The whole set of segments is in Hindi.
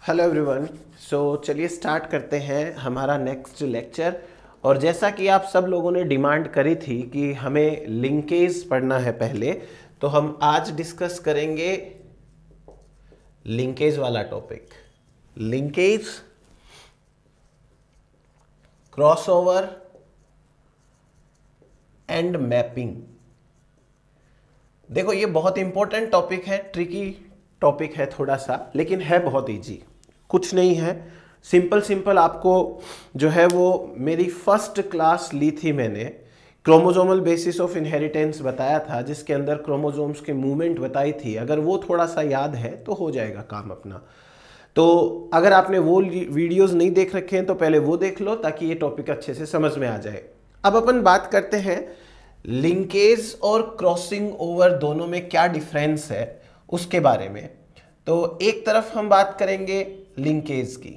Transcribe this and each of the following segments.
Hello everyone. चलिए स्टार्ट करते हैं हमारा नेक्स्ट लेक्चर। और जैसा कि आप सब लोगों ने डिमांड करी थी कि हमें लिंकेज पढ़ना है पहले, तो हम आज डिस्कस करेंगे लिंकेज वाला topic. Linkage, crossover and mapping. देखो ये बहुत इंपॉर्टेंट टॉपिक है, ट्रिकी टॉपिक है थोड़ा सा, लेकिन है बहुत इजी। कुछ नहीं है, सिंपल आपको जो है वो मेरी फर्स्ट क्लास ली थी मैंने, क्रोमोजोमल बेसिस ऑफ इनहेरिटेंस बताया था, जिसके अंदर क्रोमोजोम्स के मूवमेंट बताई थी। अगर वो थोड़ा सा याद है तो हो जाएगा काम अपना। तो अगर आपने वो वीडियोस नहीं देख रखे हैं तो पहले वो देख लो, ताकि ये टॉपिक अच्छे से समझ में आ जाए। अब अपन बात करते हैं लिंकेज और क्रॉसिंग ओवर दोनों में क्या डिफरेंस है उसके बारे में। तो एक तरफ हम बात करेंगे लिंकेज की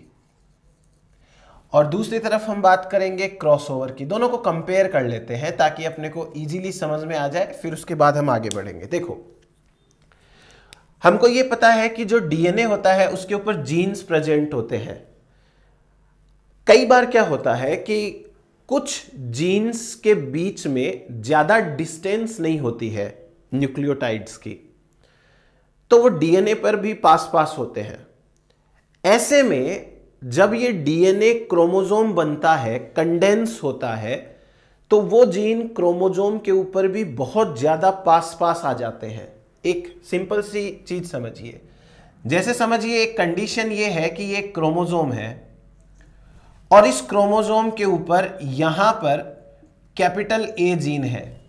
और दूसरी तरफ हम बात करेंगे क्रॉसओवर की। दोनों को कंपेयर कर लेते हैं ताकि अपने को इजीली समझ में आ जाए, फिर उसके बाद हम आगे बढ़ेंगे। देखो, हमको ये पता है कि जो डीएनए होता है उसके ऊपर जीन्स प्रेजेंट होते हैं। कई बार क्या होता है कि कुछ जीन्स के बीच में ज्यादा डिस्टेंस नहीं होती है न्यूक्लियोटाइड्स की, तो वो डीएनए पर भी पास पास होते हैं। ऐसे में जब ये डीएनए क्रोमोजोम बनता है, कंडेंस होता है, तो वो जीन क्रोमोजोम के ऊपर भी बहुत ज्यादा पास पास आ जाते हैं। एक सिंपल सी चीज समझिए, जैसे समझिए एक कंडीशन ये है कि ये क्रोमोजोम है और इस क्रोमोजोम के ऊपर यहां पर कैपिटल ए जीन है,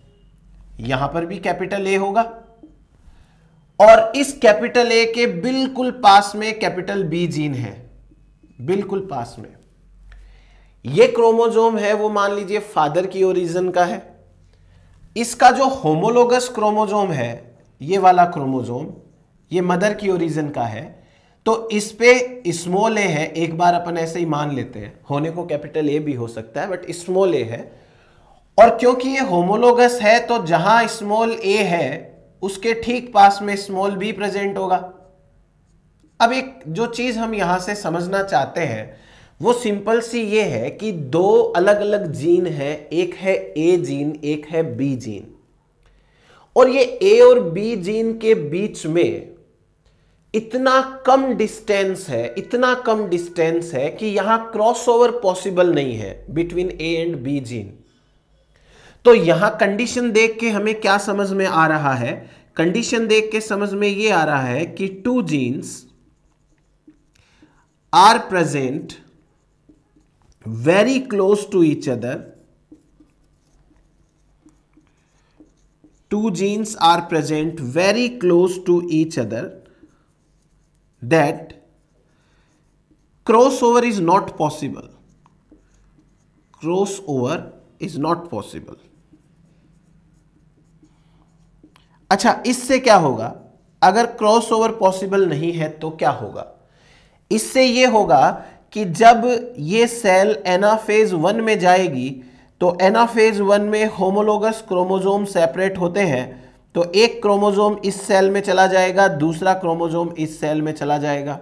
यहां पर भी कैपिटल ए होगा, और इस कैपिटल ए के बिल्कुल पास में कैपिटल बी जीन है, बिल्कुल पास में। ये क्रोमोजोम है वो मान लीजिए फादर की ओरिजिन का है। इसका जो होमोलोगस क्रोमोजोम है, ये वाला क्रोमोजोम, ये मदर की ओरिजिन का है। तो इस पे स्मॉल ए है, एक बार अपन ऐसे ही मान लेते हैं, होने को कैपिटल ए भी हो सकता है बट स्मॉल ए है। और क्योंकि ये होमोलोगस है तो जहां स्मॉल ए है उसके ठीक पास में स्मॉल बी प्रेजेंट होगा। अब एक जो चीज हम यहां से समझना चाहते हैं वो सिंपल सी ये है कि दो अलग अलग जीन है, एक है ए जीन, एक है बी जीन, और ये ए और बी जीन के बीच में इतना कम डिस्टेंस है, इतना कम डिस्टेंस है कि यहां क्रॉसओवर पॉसिबल नहीं है between A and B gene. तो यहां कंडीशन देख के हमें क्या समझ में आ रहा है? कंडीशन देख के समझ में यह आ रहा है कि two genes are present very close to each other, two genes are present very close to each other, that crossover is not possible. Crossover is not possible. अच्छा, इससे क्या होगा? अगर क्रॉसओवर पॉसिबल नहीं है तो क्या होगा? इससे यह होगा कि जब ये सेल एनाफेज 1 में जाएगी तो एनाफेज 1 में होमोलोगस क्रोमोजोम सेपरेट होते हैं, तो एक क्रोमोजोम इस सेल में चला जाएगा, दूसरा क्रोमोजोम इस सेल में चला जाएगा।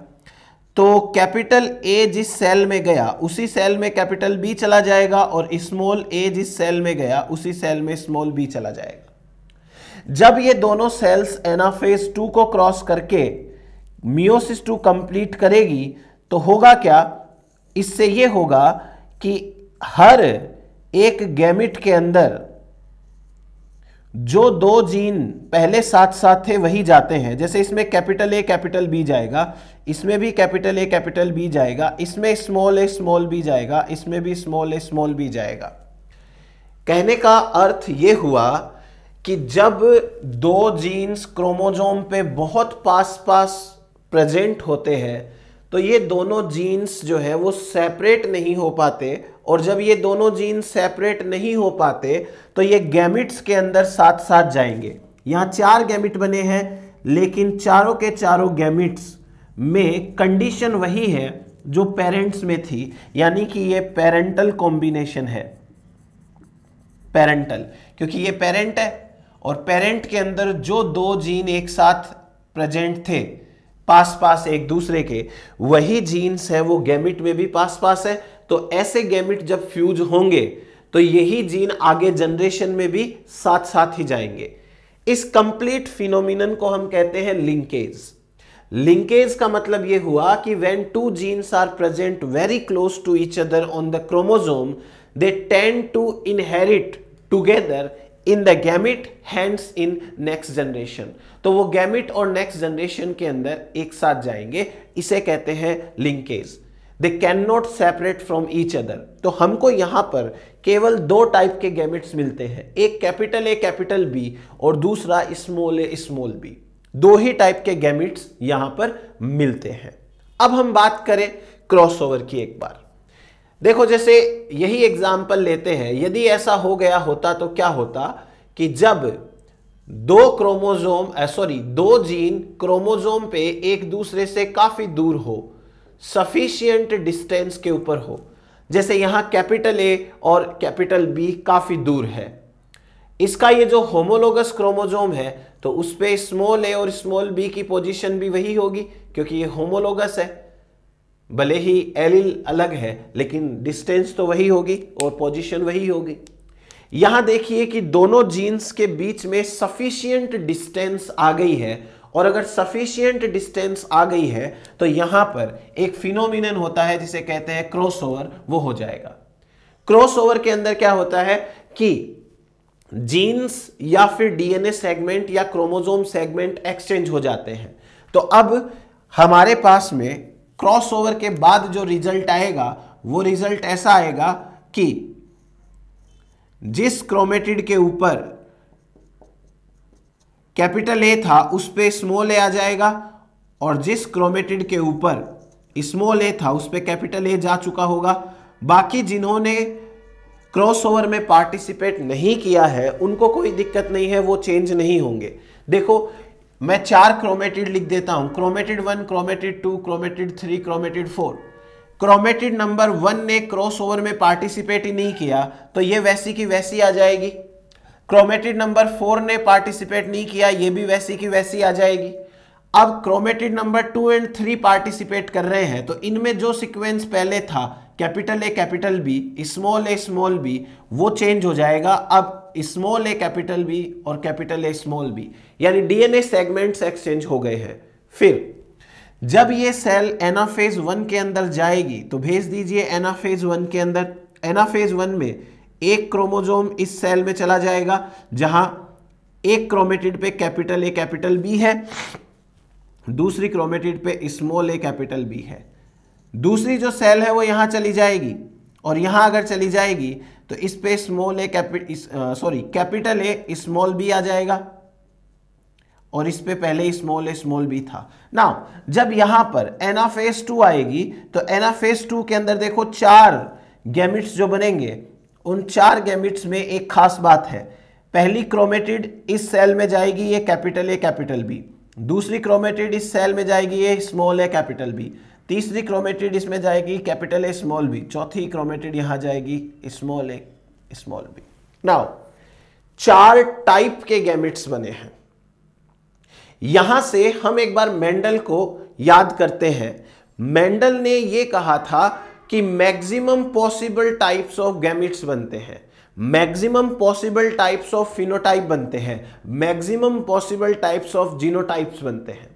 तो कैपिटल ए जिस सेल में गया उसी सेल में कैपिटल बी चला जाएगा, और स्मॉल ए जिस सेल में गया उसी सेल में स्मॉल बी चला जाएगा। जब ये दोनों सेल्स एनाफेज 2 को क्रॉस करके मियोसिस 2 कंप्लीट करेगी तो होगा क्या? इससे यह होगा कि हर एक गैमिट के अंदर जो दो जीन पहले साथ साथ थे वही जाते हैं। जैसे इसमें कैपिटल ए कैपिटल बी जाएगा, इसमें भी कैपिटल ए कैपिटल बी जाएगा, इसमें स्मॉल ए स्मॉल बी जाएगा, इसमें भी स्मॉल ए स्मॉल बी जाएगा। कहने का अर्थ यह हुआ कि जब दो जीन्स क्रोमोजोम पे बहुत पास पास प्रेजेंट होते हैं तो ये दोनों जीन्स जो है वो सेपरेट नहीं हो पाते, और जब ये दोनों जीन्स सेपरेट नहीं हो पाते तो ये गैमिट्स के अंदर साथ साथ जाएंगे। यहाँ 4 गैमिट बने हैं, लेकिन चारों के चारों गैमिट्स में कंडीशन वही है जो पेरेंट्स में थी, यानी कि ये पेरेंटल कॉम्बिनेशन है। पेरेंटल, क्योंकि ये पेरेंट है और पेरेंट के अंदर जो दो जीन एक साथ प्रेजेंट थे पास पास एक दूसरे के, वही जीन्स है वो गैमिट में भी पास पास है। तो ऐसे गैमिट जब फ्यूज होंगे तो यही जीन आगे जनरेशन में भी साथ साथ ही जाएंगे। इस कंप्लीट फिनोमिनन को हम कहते हैं लिंकेज। लिंकेज का मतलब यह हुआ कि when two genes are present very close to each other on the chromosome, they tend to inherit together in the gamete, hence in next generation. तो वो गैमिट और नेक्स्ट जनरेशन के अंदर एक साथ जाएंगे, इसे कहते हैं linkage. They can not separate from each other. तो हमको यहां पर केवल दो टाइप के गैमिट्स मिलते हैं, एक कैपिटल ए कैपिटल बी और दूसरा स्मॉल ए स्मॉल बी। दो ही टाइप के गैमिट्स यहां पर मिलते हैं। अब हम बात करें क्रॉसओवर की एक बार। देखो जैसे यही एग्जाम्पल लेते हैं, यदि ऐसा हो गया होता तो क्या होता कि जब दो जीन क्रोमोसोम पे एक दूसरे से काफी दूर हो, सफिशिएंट डिस्टेंस के ऊपर हो, जैसे यहां कैपिटल ए और कैपिटल बी काफी दूर है, इसका ये जो होमोलोगस क्रोमोसोम है तो उस पे स्मॉल ए और स्मॉल बी की पोजीशन भी वही होगी, क्योंकि ये होमोलोगस है। भले ही एलील अलग है लेकिन डिस्टेंस तो वही होगी और पोजीशन वही होगी। यहां देखिए कि दोनों जीन्स के बीच में सफिशिएंट डिस्टेंस आ गई है, और अगर सफिशिएंट डिस्टेंस आ गई है तो यहां पर एक फिनोमिनन होता है जिसे कहते हैं क्रॉसओवर, वो हो जाएगा। क्रॉसओवर के अंदर क्या होता है कि जीन्स या फिर डीएनए सेगमेंट या क्रोमोसोम सेगमेंट एक्सचेंज हो जाते हैं। तो अब हमारे पास में क्रॉसओवर के बाद जो रिजल्ट आएगा वो रिजल्ट ऐसा आएगा कि जिस क्रोमेटिड के ऊपर कैपिटल ए था उस पे स्मॉल ए आ जाएगा, और जिस क्रोमेटिड के ऊपर स्मॉल ए था उस पे कैपिटल ए जा चुका होगा। बाकी जिन्होंने क्रॉसओवर में पार्टिसिपेट नहीं किया है उनको कोई दिक्कत नहीं है, वो चेंज नहीं होंगे। देखो मैं 4 क्रोमेटिड लिख देता हूं, chromatid 1, chromatid 2, chromatid 3, chromatid 4। Chromatid number 1 ने क्रॉसओवर में पार्टिसिपेट ही नहीं किया तो ये वैसी की वैसी आ जाएगी। क्रोमेटिड नंबर 4 ने पार्टिसिपेट नहीं किया, ये भी वैसी की वैसी आ जाएगी। अब क्रोमेटिड नंबर 2 एंड 3 पार्टिसिपेट कर रहे हैं, तो इनमें जो सीक्वेंस पहले था capital A capital B, small B, वो चेंज हो जाएगा। अब स्मॉल ए कैपिटल बी और कैपिटल ए स्मॉल बी, यानी डीएनए सेगमेंट्स एक्सचेंज हो गए हैं। फिर जब ये सेल एनाफेज 1 के अंदर जाएगी तो भेज दीजिए एनाफेज 1 के अंदर। एनाफेज 1 में एक क्रोमोसोम इस सेल में चला जाएगा जहां एक क्रोमेटिड पे कैपिटल ए कैपिटल बी है, दूसरी क्रोमेटिड पे स्मॉल ए कैपिटल बी है। दूसरी जो सेल है वो यहां चली जाएगी, और यहां अगर चली जाएगी तो इस पे कैपिटल ए स्मॉल बी आ जाएगा, और इस पे पहले स्मॉल बी था। नाउ जब यहां पर एनाफेज 2 आएगी तो एनाफेज 2 के अंदर देखो 4 गैमिट्स जो बनेंगे, उन 4 गैमिट्स में एक खास बात है। पहली क्रोमेटिड इस सेल में जाएगी, ये कैपिटल ए कैपिटल बी। दूसरी क्रोमेटिड इस सेल में जाएगी, ये स्मॉल ए कैपिटल बी। तीसरी क्रोमेटिड इसमें जाएगी कैपिटल ए स्मॉल बी। चौथी क्रोमेटिड यहां जाएगी small A small B. Now 4 type के गैमिट्स बने हैं। यहां से हम एक बार मेंडल को याद करते हैं। मेंडल ने यह कहा था कि maximum possible types of gametes बनते हैं, maximum possible types of phenotype बनते हैं, maximum possible types of genotypes बनते हैं।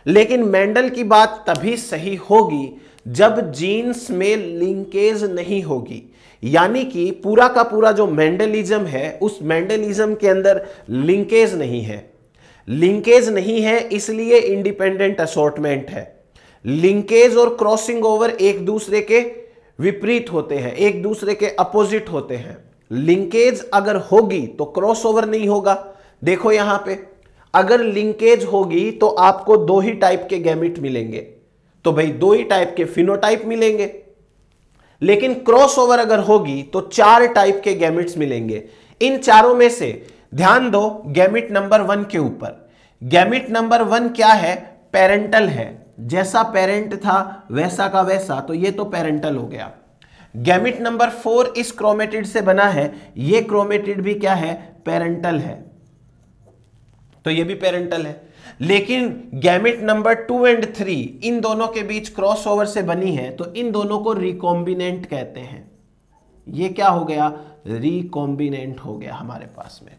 लेकिन मेंडल की बात तभी सही होगी जब जीन्स में लिंकेज नहीं होगी, यानी कि पूरा का पूरा जो मेंडलिज्म है उस मेंडलिज्म के अंदर लिंकेज नहीं है। लिंकेज नहीं है इसलिए इंडिपेंडेंट असॉर्टमेंट है। लिंकेज और क्रॉसिंग ओवर एक दूसरे के विपरीत होते हैं, एक दूसरे के अपोजिट होते हैं। लिंकेज अगर होगी तो क्रॉसओवर नहीं होगा। देखो यहां पे अगर लिंकेज होगी तो आपको 2 ही टाइप के गैमिट मिलेंगे, तो भाई 2 ही टाइप के फिनोटाइप मिलेंगे। लेकिन क्रॉसओवर अगर होगी तो 4 टाइप के गैमिट्स मिलेंगे। इन चारों में से ध्यान दो गैमिट नंबर 1 के ऊपर। गैमिट नंबर 1 क्या है? पेरेंटल है, जैसा पेरेंट था वैसा का वैसा, तो ये तो पेरेंटल हो गया। गैमिट नंबर 4 इस क्रोमेटिड से बना है, ये क्रोमेटिड भी क्या है? पेरेंटल है, तो ये भी पेरेंटल है। लेकिन गैमेट नंबर 2 एंड 3 इन दोनों के बीच क्रॉसओवर से बनी है, तो इन दोनों को रिकॉम्बिनेंट कहते हैं। ये क्या हो गया? रिकॉम्बिनेंट हो गया हमारे पास में।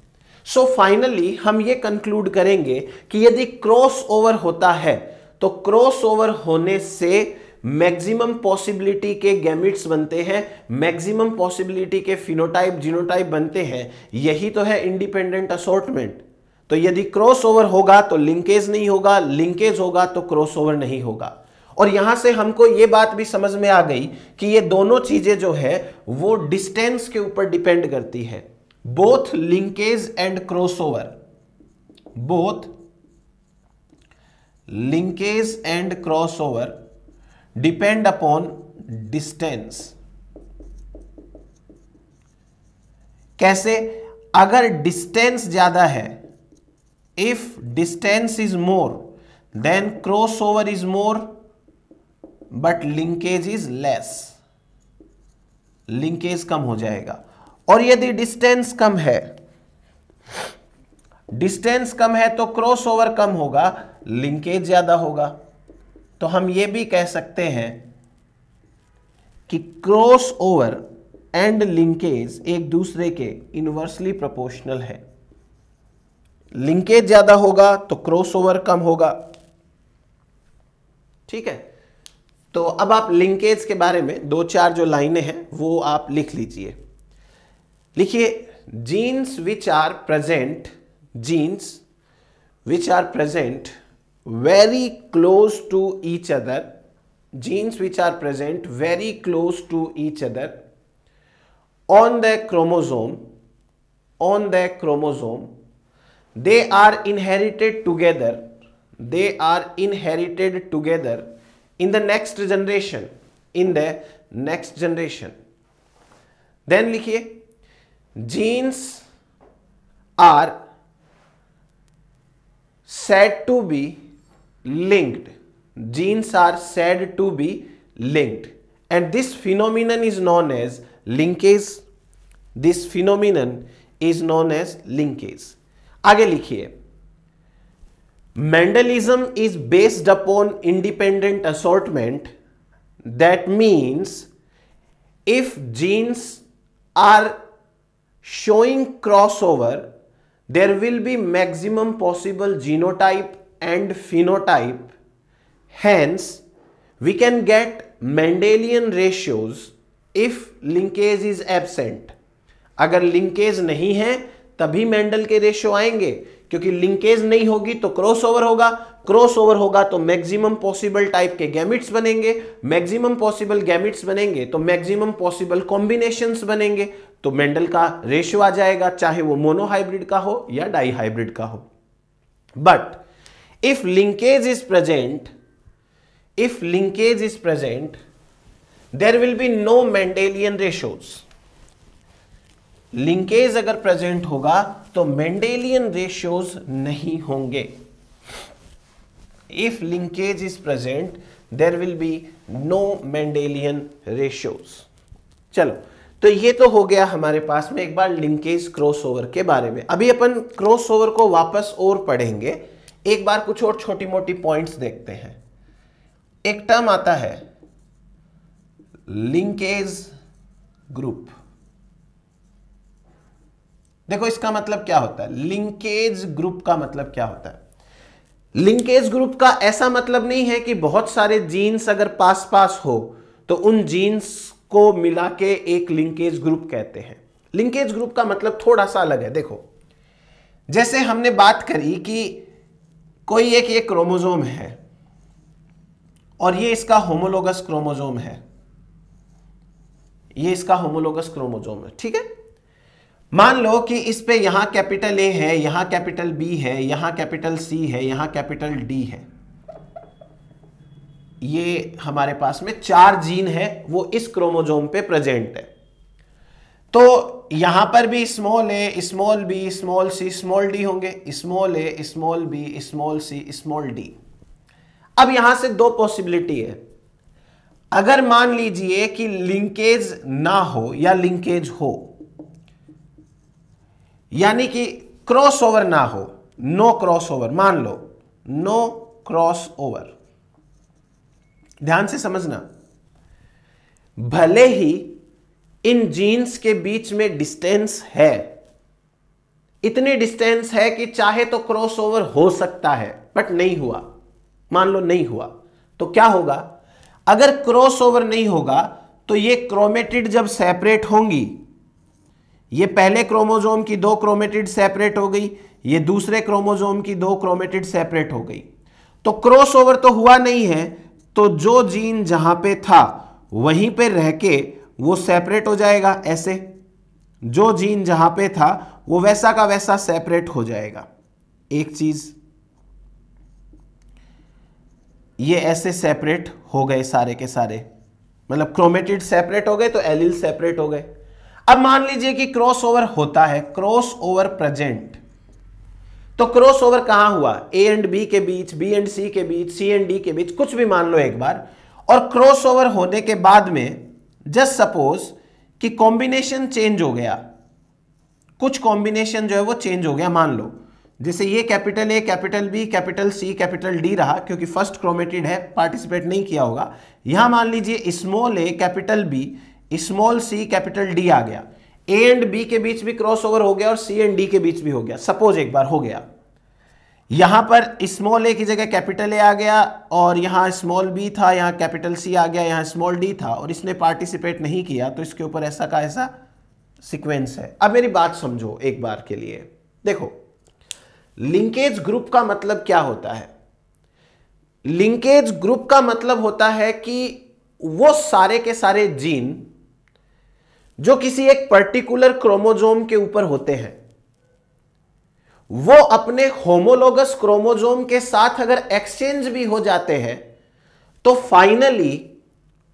सो फाइनली हम ये कंक्लूड करेंगे कि यदि क्रॉसओवर होता है तो क्रॉसओवर होने से मैक्सिमम पॉसिबिलिटी के गैमेट्स बनते हैं, मैक्सिमम पॉसिबिलिटी के फिनोटाइप जीनोटाइप बनते हैं। यही तो है इंडिपेंडेंट असॉर्टमेंट। तो यदि क्रॉसओवर होगा तो लिंकेज नहीं होगा, लिंकेज होगा तो क्रॉसओवर नहीं होगा। और यहां से हमको ये बात भी समझ में आ गई कि ये दोनों चीजें जो है वो डिस्टेंस के ऊपर डिपेंड करती है। Both linkage and crossover, both linkage and crossover depend upon distance. कैसे? अगर डिस्टेंस ज्यादा है, if distance is more then crossover is more but linkage is less, linkage कम हो जाएगा। और यदि डिस्टेंस कम है, डिस्टेंस कम है तो क्रॉसओवर कम होगा, लिंकेज ज्यादा होगा। तो हम ये भी कह सकते हैं कि क्रॉसओवर एंड लिंकेज एक दूसरे के इनवर्सली प्रोपोर्शनल है। लिंकेज ज्यादा होगा तो क्रॉसओवर कम होगा। ठीक है, तो अब आप लिंकेज के बारे में दो चार जो लाइनें हैं वो आप लिख लीजिए। लिखिए, genes which are present, genes which are present very close to each other, genes which are present very close to each other on the chromosome, they are inherited together, they are inherited together in the next generation, in the next generation. Then लिखिए, genes are said to be linked, genes are said to be linked, and this phenomenon is known as linkage, this phenomenon is known as linkage. आगे लिखिए, Mendelism is based upon independent assortment, that means if genes are showing crossover there will be maximum possible genotype and phenotype, hence we can get Mendelian ratios if linkage is absent. अगर लिंकेज नहीं है तभी मेंडल के रेशियो आएंगे, क्योंकि लिंकेज नहीं होगी तो क्रॉसओवर होगा, क्रॉसओवर होगा तो मैक्सिमम पॉसिबल टाइप के गैमिट्स बनेंगे, मैक्सिमम पॉसिबल गैमिट्स बनेंगे तो मैक्सिमम पॉसिबल कॉम्बिनेशंस बनेंगे, तो मेंडल का रेशियो आ जाएगा, चाहे वो मोनोहाइब्रिड का हो या डाईहाइब्रिड का हो। But if linkage is present, if linkage is present, there will be no Mendelian ratios. Linkage अगर प्रेजेंट होगा तो मेंडेलियन रेशियोज नहीं होंगे। If linkage is present there will be no Mendelian ratios. चलो, तो ये तो हो गया हमारे पास में एक बार लिंकेज क्रॉसओवर के बारे में। अभी अपन क्रॉसओवर को वापस और पढ़ेंगे, एक बार कुछ और छोटी मोटी पॉइंट्स देखते हैं। एक टर्म आता है लिंकेज ग्रुप। देखो इसका मतलब क्या होता है, लिंकेज ग्रुप का मतलब क्या होता है। लिंकेज ग्रुप का ऐसा मतलब नहीं है कि बहुत सारे जीन्स अगर पास पास हो तो उन जीन्स को मिला के एक लिंकेज ग्रुप कहते हैं। लिंकेज ग्रुप का मतलब थोड़ा सा अलग है। देखो, जैसे हमने बात करी कि कोई एक ये क्रोमोसोम है और ये इसका होमोलोगस क्रोमोसोम है, ये इसका होमोलोगस क्रोमोसोम है, ठीक है। मान लो कि इस पे यहां कैपिटल ए है, यहां कैपिटल बी है, यहां कैपिटल सी है, यहां कैपिटल डी है। ये हमारे पास में 4 जीन है, वो इस क्रोमोसोम पे प्रेजेंट है। तो यहां पर भी small A, small B, small C, small D होंगे, small A, small B, small C, small D. अब यहां से 2 पॉसिबिलिटी है। अगर मान लीजिए कि लिंकेज ना हो या लिंकेज हो, यानी कि क्रॉसओवर ना हो, नो क्रॉसओवर, मान लो नो क्रॉस ओवर। ध्यान से समझना, भले ही इन जीन्स के बीच में डिस्टेंस है, इतनी डिस्टेंस है कि चाहे तो क्रॉस ओवर हो सकता है, बट नहीं हुआ। मान लो नहीं हुआ तो क्या होगा? अगर क्रॉस ओवर नहीं होगा तो ये क्रोमेटिड जब सेपरेट होंगी, ये पहले क्रोमोसोम की 2 क्रोमेटिड सेपरेट हो गई, ये दूसरे क्रोमोसोम की 2 क्रोमेटिड सेपरेट हो गई, तो क्रॉस ओवर तो हुआ नहीं है, तो जो जीन जहां पे था वहीं पे रह के वो सेपरेट हो जाएगा। ऐसे जो जीन जहां पे था वो वैसा का वैसा सेपरेट हो जाएगा। एक चीज, ये ऐसे सेपरेट हो गए सारे के सारे, मतलब क्रोमेटिड सेपरेट हो गए तो एलील सेपरेट हो गए। अब मान लीजिए कि क्रॉस ओवर होता है, क्रॉस ओवर प्रेजेंट, तो क्रॉस ओवर कहां हुआ? ए एंड बी के बीच, बी एंड सी के बीच, सी एंड डी के बीच, कुछ भी मान लो एक बार। और क्रॉस ओवर होने के बाद में जस्ट सपोज कि कॉम्बिनेशन चेंज हो गया, कुछ कॉम्बिनेशन जो है वो चेंज हो गया। मान लो जैसे ये capital A, capital B, capital C, capital D रहा, क्योंकि फर्स्ट क्रोमेटिड है, पार्टिसिपेट नहीं किया होगा। यहां मान लीजिए small A, capital B, small C, capital D आ गया। ए एंड बी के बीच भी क्रॉस ओवर हो गया और सी एंड डी के बीच भी हो गया। सपोज एक बार हो गया, यहां पर स्मॉल ए की जगह कैपिटल ए आ गया और यहां स्मॉल बी था, यहां कैपिटल सी आ गया, यहां स्मॉल डी था और इसने पार्टिसिपेट नहीं किया, तो इसके ऊपर ऐसा का ऐसा सीक्वेंस है। अब मेरी बात समझो एक बार के लिए। देखो, लिंकेज ग्रुप का मतलब क्या होता है? लिंकेज ग्रुप का मतलब होता है कि वो सारे के सारे जीन जो किसी एक पर्टिकुलर क्रोमोसोम के ऊपर होते हैं, वो अपने होमोलोगस क्रोमोसोम के साथ अगर एक्सचेंज भी हो जाते हैं तो फाइनली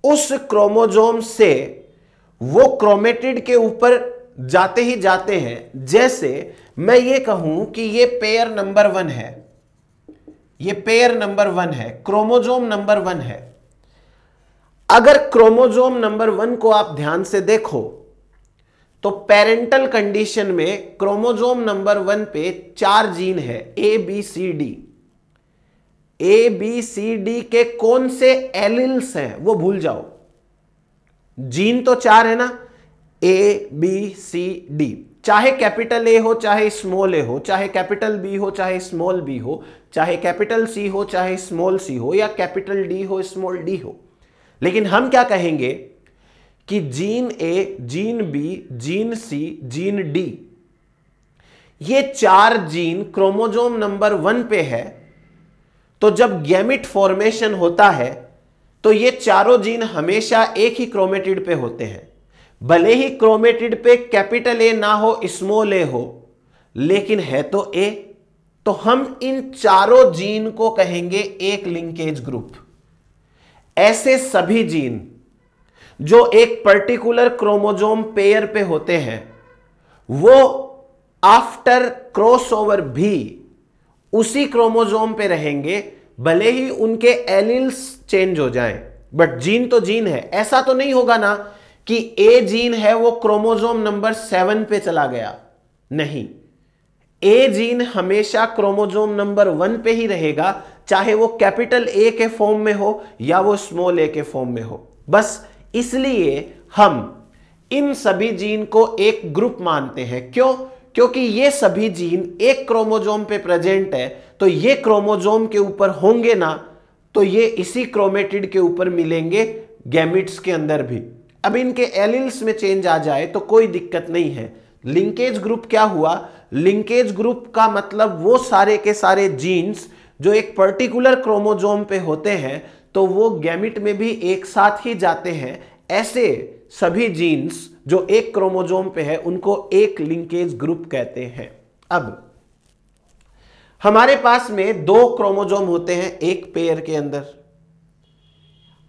उस क्रोमोसोम से वो क्रोमेटिड के ऊपर जाते ही जाते हैं। जैसे मैं ये कहूं कि ये पेयर नंबर 1 है, ये पेयर नंबर 1 है, क्रोमोसोम नंबर 1 है। अगर क्रोमोसोम नंबर 1 को आप ध्यान से देखो तो पेरेंटल कंडीशन में क्रोमोसोम नंबर 1 पे 4 जीन है, A B C D. A B C D के कौन से एलिल्स हैं वो भूल जाओ, जीन तो 4 है ना, ए बी सी डी। चाहे कैपिटल ए हो चाहे स्मॉल ए हो, चाहे कैपिटल बी हो चाहे स्मॉल बी हो, चाहे कैपिटल सी हो चाहे स्मॉल सी हो, या कैपिटल डी हो स्मॉल डी हो, लेकिन हम क्या कहेंगे कि gene A, gene B, gene C, gene D, ये 4 जीन क्रोमोसोम नंबर 1 पे है। तो जब गैमिट फॉर्मेशन होता है तो ये चारों जीन हमेशा एक ही क्रोमेटिड पे होते हैं, भले ही क्रोमेटिड पे कैपिटल ए ना हो, स्मॉल ए हो, लेकिन है तो ए। तो हम इन चारों जीन को कहेंगे एक लिंकेज ग्रुप। ऐसे सभी जीन जो एक पर्टिकुलर क्रोमोसोम पेयर पे होते हैं वो आफ्टर क्रॉसओवर भी उसी क्रोमोसोम पे रहेंगे, भले ही उनके एलिल्स चेंज हो जाएं, बट जीन तो जीन है। ऐसा तो नहीं होगा ना कि ए जीन है वो क्रोमोसोम नंबर 7 पे चला गया, नहीं, ए जीन हमेशा क्रोमोसोम नंबर 1 पे ही रहेगा, चाहे वो कैपिटल ए के फॉर्म में हो या वो स्मॉल ए के फॉर्म में हो। बस इसलिए हम इन सभी जीन को एक ग्रुप मानते हैं। क्यों? क्योंकि ये सभी जीन एक क्रोमोसोम पे प्रेजेंट है, तो ये क्रोमोसोम के ऊपर होंगे ना, तो ये इसी क्रोमेटिड के ऊपर मिलेंगे गैमिट्स के अंदर भी। अब इनके एलिल्स में चेंज आ जाए तो कोई दिक्कत नहीं है। लिंकेज ग्रुप क्या हुआ? लिंकेज ग्रुप का मतलब वो सारे के सारे जीन्स जो एक पर्टिकुलर क्रोमोसोम पे होते हैं तो वो गैमिट में भी एक साथ ही जाते हैं। ऐसे सभी जीन्स जो एक क्रोमोसोम पे है उनको एक लिंकेज ग्रुप कहते हैं। अब हमारे पास में 2 क्रोमोसोम होते हैं एक पेयर के अंदर,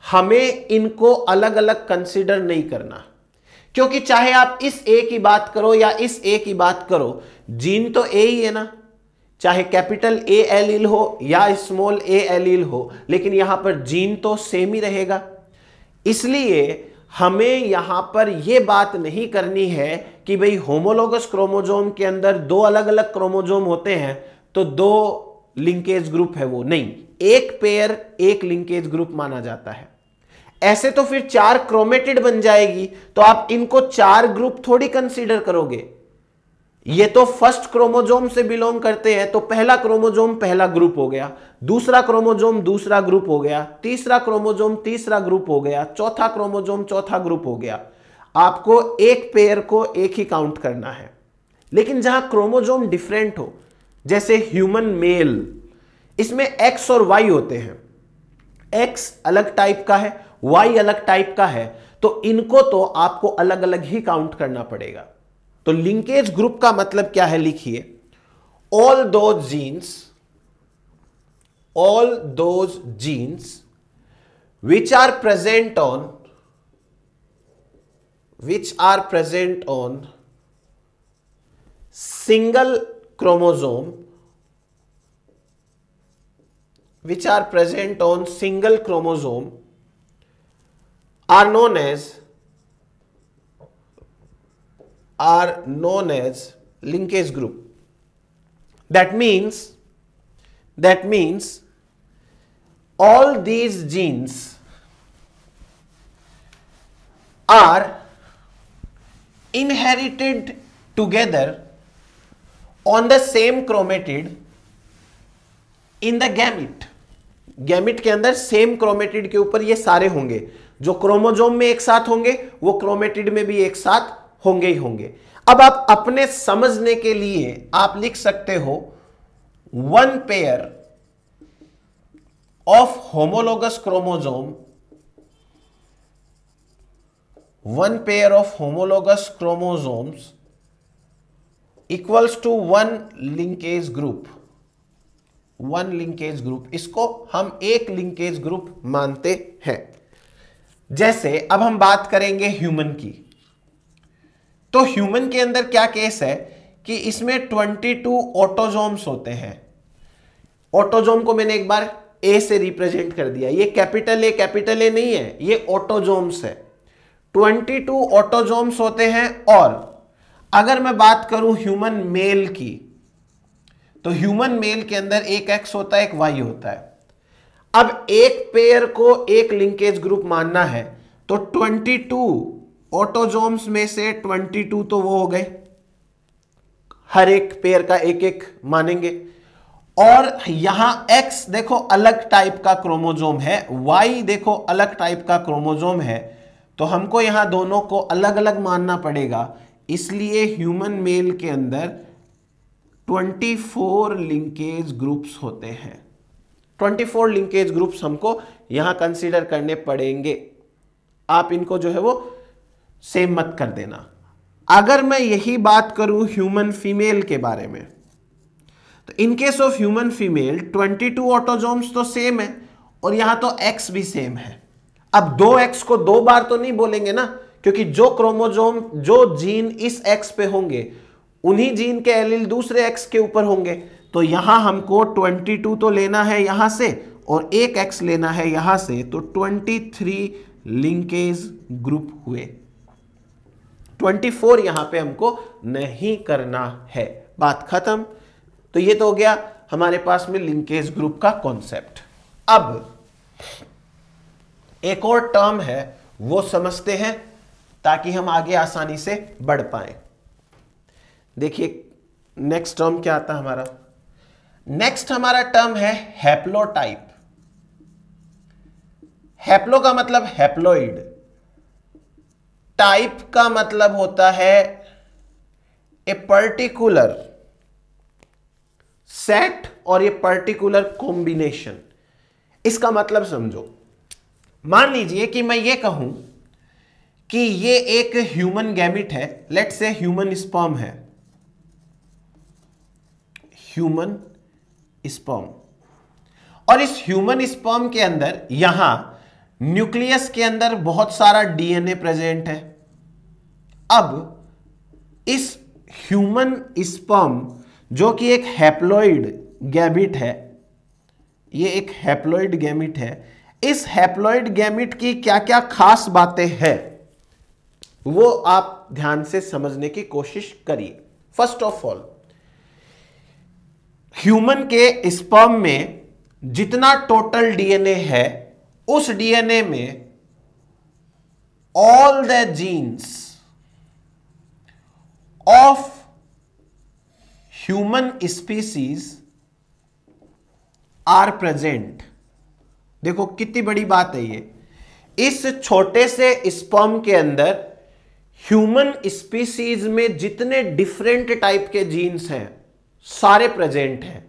हमें इनको अलग अलग कंसीडर नहीं करना, क्योंकि चाहे आप इस ए की बात करो या इस ए की बात करो, जीन तो ए ही है ना, चाहे कैपिटल ए एलील हो या स्मॉल ए एलील हो, लेकिन यहां पर जीन तो सेम ही रहेगा। इसलिए हमें यहां पर यह बात नहीं करनी है कि भाई होमोलोगस क्रोमोसोम के अंदर 2 अलग अलग क्रोमोसोम होते हैं तो 2 लिंकेज ग्रुप है वो नहीं, एक पेयर एक लिंकेज ग्रुप माना जाता है। ऐसे तो फिर 4 क्रोमेटिड बन जाएगी, तो आप इनको 4 ग्रुप थोड़ी कंसीडर करोगे। ये तो फर्स्ट क्रोमोजोम से बिलोंग करते हैं, तो पहला क्रोमोजोम पहला ग्रुप हो गया, दूसरा क्रोमोजोम दूसरा ग्रुप हो गया, तीसरा क्रोमोजोम तीसरा ग्रुप हो गया, चौथा क्रोमोजोम चौथा ग्रुप हो गया। आपको एक पेयर को एक ही काउंट करना है। लेकिन जहां क्रोमोजोम डिफरेंट हो, जैसे ह्यूमन मेल, इसमें एक्स और वाई होते हैं, एक्स अलग टाइप का है, वाई अलग टाइप का है, तो इनको तो आपको अलग अलग ही काउंट करना पड़ेगा। तो लिंकेज ग्रुप का मतलब क्या है, लिखिए all those genes which are present on single chromosome, are known as linkage group. That means all these genes are inherited together on the same chromatid in the gamete. Gamete के अंदर सेम क्रोमेटिड के ऊपर ये सारे होंगे, जो क्रोमोजोम में एक साथ होंगे वो क्रोमेटिड में भी एक साथ होंगे ही होंगे। अब आप अपने समझने के लिए आप लिख सकते हो one pair of homologous chromosomes equals to one linkage group. इसको हम एक लिंकेज ग्रुप मानते हैं। जैसे अब हम बात करेंगे ह्यूमन की, तो ह्यूमन के अंदर क्या केस है कि इसमें 22 ऑटोजोम्स होते हैं। ऑटोजोम को मैंने एक बार ए से रिप्रेजेंट कर दिया, ये कैपिटल ए नहीं है, ये ऑटोजोम्स है। 22 ऑटोजोम्स होते हैं। और अगर मैं बात करूं ह्यूमन मेल की, तो ह्यूमन मेल के अंदर एक एक्स होता है, एक वाई होता है। अब एक पेयर को एक लिंकेज ग्रुप मानना है, तो 22 ऑटोजोम्स में से 22 तो वो हो गए, हर एक पेयर का एक एक मानेंगे। और यहां एक्स देखो अलग टाइप का क्रोमोजोम है, वाई देखो अलग टाइप का क्रोमोजोम है, तो हमको यहां दोनों को अलग अलग मानना पड़ेगा। इसलिए ह्यूमन मेल के अंदर 24 लिंकेज ग्रुप्स होते हैं। 24 लिंकेज ग्रुप्स हमको यहां कंसीडर करने पड़ेंगे। आप इनको जो है वो सेम मत कर देना। अगर मैं यही बात करूं ह्यूमन फीमेल के बारे में, तो in case of human female 22 autosomes तो सेम है और यहां तो एक्स भी सेम है। अब 2x को 2 बार तो नहीं बोलेंगे ना, क्योंकि जो क्रोमोजोम जो जीन इस एक्स पे होंगे उन्हीं जीन के एलील दूसरे एक्स के ऊपर होंगे। तो यहां हमको 22 तो लेना है यहां से और एक एक्स लेना है यहां से, तो 23 लिंकेज ग्रुप हुए। 24 यहां पे हमको नहीं करना है। बात खत्म। तो ये तो हो गया हमारे पास में लिंकेज ग्रुप का कॉन्सेप्ट। अब एक और टर्म है वो समझते हैं ताकि हम आगे आसानी से बढ़ पाए। देखिए नेक्स्ट टर्म क्या आता है हमारा। नेक्स्ट हमारा टर्म है हैप्लोटाइप। हैप्लो का मतलब हैप्लोइड, टाइप का मतलब होता है ए पर्टिकुलर सेट और ये पर्टिकुलर कॉम्बिनेशन। इसका मतलब समझो, मान लीजिए कि मैं ये कहूं कि ये एक ह्यूमन गैमिट है, लेट्स से ह्यूमन स्पर्म है, ह्यूमन स्पर्म, और इस ह्यूमन स्पर्म के अंदर यहां न्यूक्लियस के अंदर बहुत सारा डीएनए प्रेजेंट है। अब इस ह्यूमन स्पर्म जो कि एक हैप्लॉइड गैमिट है, ये एक हैप्लॉइड गैमिट है, इस हैप्लॉइड गैमिट की क्या क्या खास बातें हैं वो आप ध्यान से समझने की कोशिश करिए। फर्स्ट ऑफ ऑल, ह्यूमन के स्पर्म में जितना टोटल डीएनए है, उस डीएनए में all the genes of human species are present. देखो कितनी बड़ी बात है ये। इस छोटे से स्पर्म के अंदर ह्यूमन स्पीसीज में जितने डिफरेंट टाइप के जीन्स हैं सारे प्रेजेंट हैं।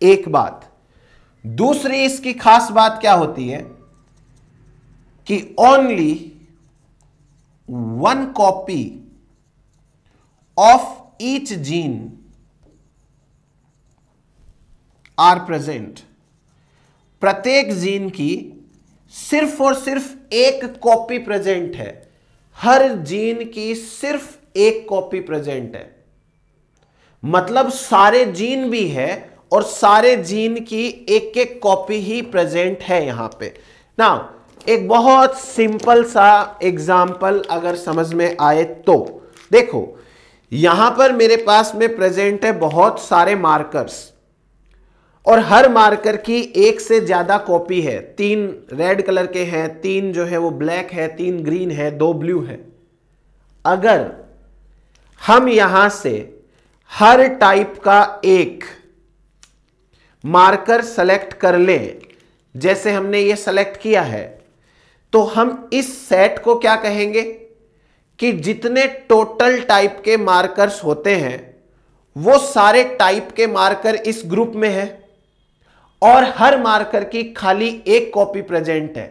एक बात। दूसरी इसकी खास बात क्या होती है कि only one copy of each gene are present. प्रत्येक जीन की सिर्फ और सिर्फ एक कॉपी प्रेजेंट है। हर जीन की सिर्फ एक कॉपी प्रेजेंट है। मतलब सारे जीन भी है और सारे जीन की एक एक कॉपी ही प्रेजेंट है यहां पे ना। एक बहुत सिंपल सा एग्जाम्पल अगर समझ में आए तो देखो, यहां पर मेरे पास में प्रेजेंट है बहुत सारे मार्कर्स और हर मार्कर की एक से ज्यादा कॉपी है। 3 रेड कलर के हैं, 3 जो है वो ब्लैक है, 3 ग्रीन है, 2 ब्लू है। अगर हम यहां से हर टाइप का एक मार्कर सेलेक्ट कर लें, जैसे हमने ये सेलेक्ट किया है, तो हम इस सेट को क्या कहेंगे कि जितने टोटल टाइप के मार्कर्स होते हैं वो सारे टाइप के मार्कर इस ग्रुप में है और हर मार्कर की खाली एक कॉपी प्रेजेंट है।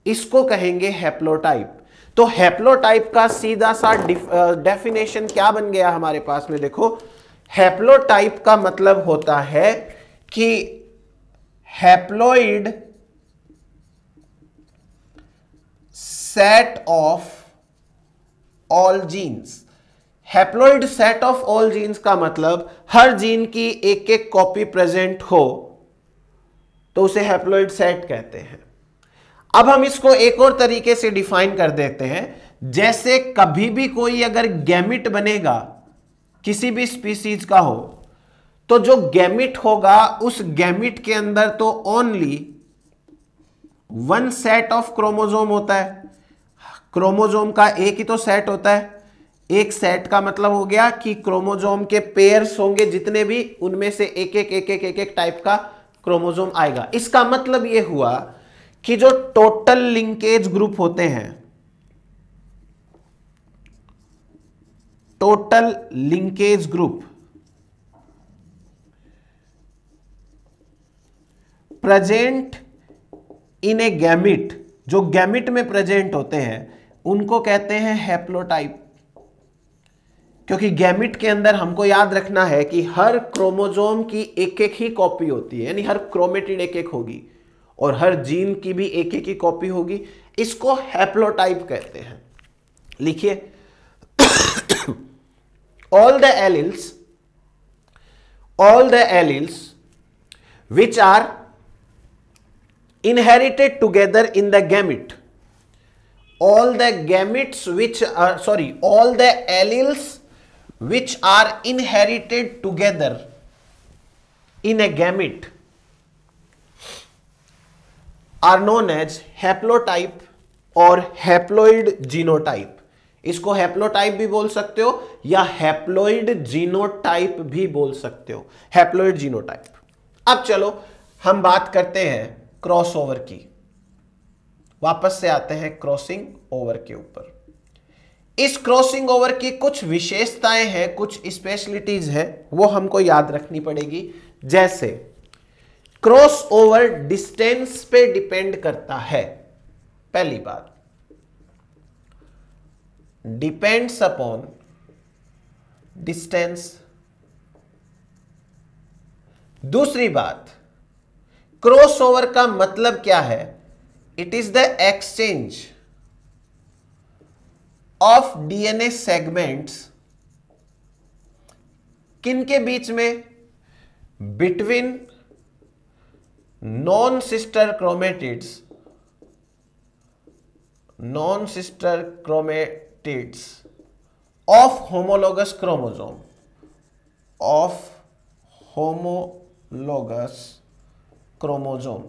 इसको कहेंगे हैप्लोटाइप। तो हैप्लोटाइप का सीधा सा डेफिनेशन क्या बन गया हमारे पास में। देखो, हैप्लोटाइप का मतलब होता है कि haploid set of all genes. Haploid set of all genes का मतलब हर जीन की एक एक कॉपी प्रेजेंट हो तो उसे हैप्लोइड सेट कहते हैं। अब हम इसको एक और तरीके से डिफाइन कर देते हैं। जैसे कभी भी कोई अगर गैमिट बनेगा किसी भी स्पीसीज का हो, तो जो गैमिट होगा उस गैमिट के अंदर तो ओनली 1 सेट ऑफ क्रोमोसोम होता है। क्रोमोसोम का एक ही तो सेट होता है। एक सेट का मतलब हो गया कि क्रोमोसोम के पेयर्स होंगे जितने भी, उनमें से एक एक टाइप का क्रोमोसोम आएगा। इसका मतलब यह हुआ कि जो टोटल लिंकेज ग्रुप होते हैं, total linkage group present in A gamete, जो गैमिट में प्रेजेंट होते हैं उनको कहते हैं हैप्लोटाइप। क्योंकि गैमिट के अंदर हमको याद रखना है कि हर क्रोमोसोम की एक एक ही कॉपी होती है, यानी हर क्रोमेटिड एक एक होगी और हर जीन की भी एक एक ही कॉपी होगी। इसको हैप्लोटाइप कहते हैं। लिखिए, all the alleles which are inherited together in the gamete, all the alleles which are inherited together in a gamete are known as haplotype और haploid genotype। इसको हैप्लोटाइप भी बोल सकते हो या हैप्लोइड जीनोटाइप भी बोल सकते हो, हैप्लोइड जीनोटाइप। अब चलो हम बात करते हैं क्रॉसओवर की। वापस से आते हैं क्रॉसिंग ओवर के ऊपर। इस क्रॉसिंग ओवर की कुछ विशेषताएं हैं, कुछ स्पेशलिटीज हैं, वो हमको याद रखनी पड़ेगी। जैसे क्रॉस ओवर डिस्टेंस पे डिपेंड करता है। पहली बात, डिपेंड्स अपॉन डिस्टेंस। दूसरी बात, क्रॉस ओवर का मतलब क्या है? It is the exchange of DNA segments किनके बीच में? Between non sister chromatids of homologous chromosome, homologous chromosome.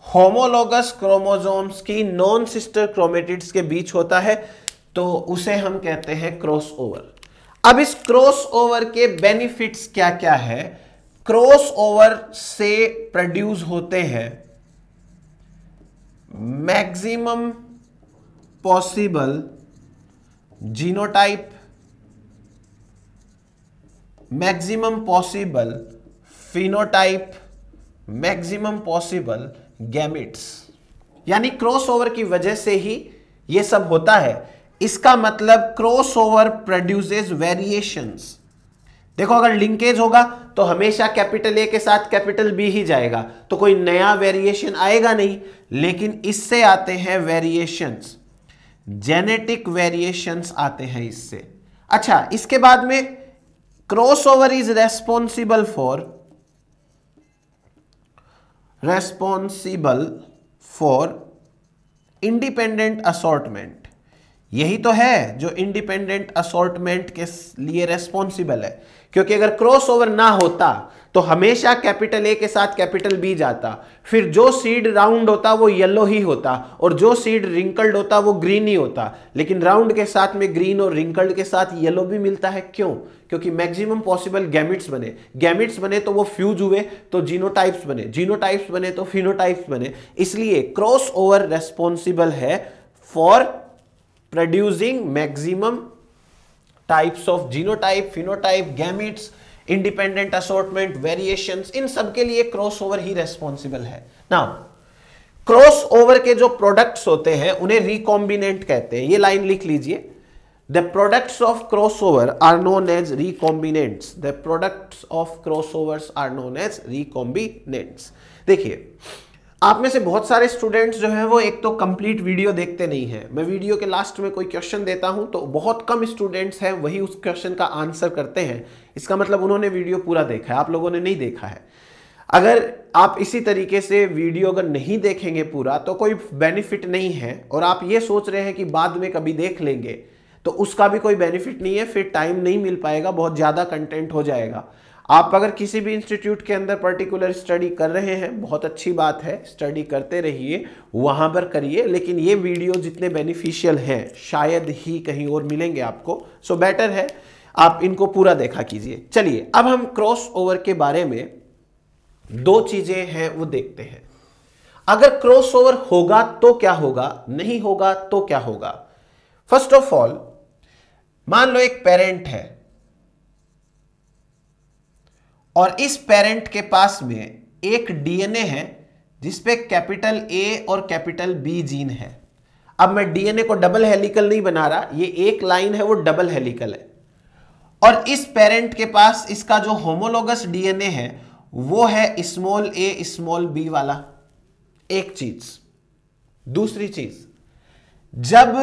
Homologous chromosomes की नॉन सिस्टर क्रोमेटिड्स के बीच होता है, तो उसे हम कहते हैं क्रॉस ओवर। अब इस क्रॉस ओवर के बेनिफिट्स क्या क्या है? क्रॉस ओवर से प्रोड्यूस होते हैं maximum possible genotype, maximum possible phenotype, maximum possible gametes. यानी क्रॉस ओवर की वजह से ही यह सब होता है। इसका मतलब क्रॉस ओवर प्रोड्यूसेस वेरिएशंस। देखो, अगर लिंकेज होगा तो हमेशा कैपिटल ए के साथ कैपिटल बी ही जाएगा, तो कोई नया वेरिएशन आएगा नहीं। लेकिन इससे आते हैं वेरिएशंस, जेनेटिक वेरिएशंस आते हैं इससे। अच्छा, इसके बाद में cross over is responsible for independent assortment. यही तो है जो इंडिपेंडेंट असॉर्टमेंट के लिए रेस्पॉन्सिबल है, क्योंकि अगर क्रॉस ओवर ना होता तो हमेशा कैपिटल ए के साथ कैपिटल बी जाता, फिर जो सीड राउंड होता वो येलो ही होता और जो सीड रिंकल्ड होता वो ग्रीन ही होता। लेकिन राउंड के साथ में ग्रीन और रिंकल्ड के साथ येलो भी मिलता है। क्यों? क्योंकि मैक्सिमम पॉसिबल गैमेट्स बने, गैमेट्स बने तो वो फ्यूज हुए तो जीनोटाइप्स बने, जीनोटाइप्स बने तो फिनोटाइप्स बने। इसलिए क्रॉस ओवर रेस्पॉन्सिबल है for producing maximum types of genotype, phenotype, gametes, independent assortment, variations. इन सब के लिए क्रॉस ओवर ही रेस्पॉन्सिबल है। नाउ, क्रॉस ओवर के जो प्रोडक्ट्स होते हैं उन्हें रिकॉम्बिनेंट कहते हैं। ये लाइन लिख लीजिए, the products of crossover are known as recombinants. The products of crossovers are known as recombinants. देखिए, आप में से बहुत सारे स्टूडेंट्स जो हैं वो एक तो कंप्लीट वीडियो देखते नहीं हैं। मैं वीडियो के लास्ट में कोई क्वेश्चन देता हूं तो बहुत कम स्टूडेंट्स हैं वही उस क्वेश्चन का आंसर करते हैं। इसका मतलब उन्होंने वीडियो पूरा देखा है, आप लोगों ने नहीं देखा है। अगर आप इसी तरीके से वीडियो अगर नहीं देखेंगे पूरा तो कोई बेनिफिट नहीं है, और आप ये सोच रहे हैं कि बाद में कभी देख लेंगे तो उसका भी कोई बेनिफिट नहीं है, फिर टाइम नहीं मिल पाएगा, बहुत ज़्यादा कंटेंट हो जाएगा। आप अगर किसी भी इंस्टीट्यूट के अंदर पर्टिकुलर स्टडी कर रहे हैं, बहुत अच्छी बात है, स्टडी करते रहिए, वहां पर करिए, लेकिन ये वीडियो जितने बेनिफिशियल हैं शायद ही कहीं और मिलेंगे आपको। सो बेटर है आप इनको पूरा देखा कीजिए। चलिए, अब हम क्रॉस ओवर के बारे में दो चीजें हैं वो देखते हैं। अगर क्रॉस ओवर होगा तो क्या होगा, नहीं होगा तो क्या होगा। फर्स्ट ऑफ ऑल, मान लो एक पेरेंट है और इस पेरेंट के पास में एक डीएनए है जिसपे कैपिटल ए और कैपिटल बी जीन है। अब मैं डीएनए को डबल हेलिकल नहीं बना रहा, ये एक लाइन है वो डबल हेलिकल है। और इस पेरेंट के पास इसका जो होमोलोगस डीएनए है वो है स्मॉल ए स्मॉल बी वाला। एक चीज। दूसरी चीज, जब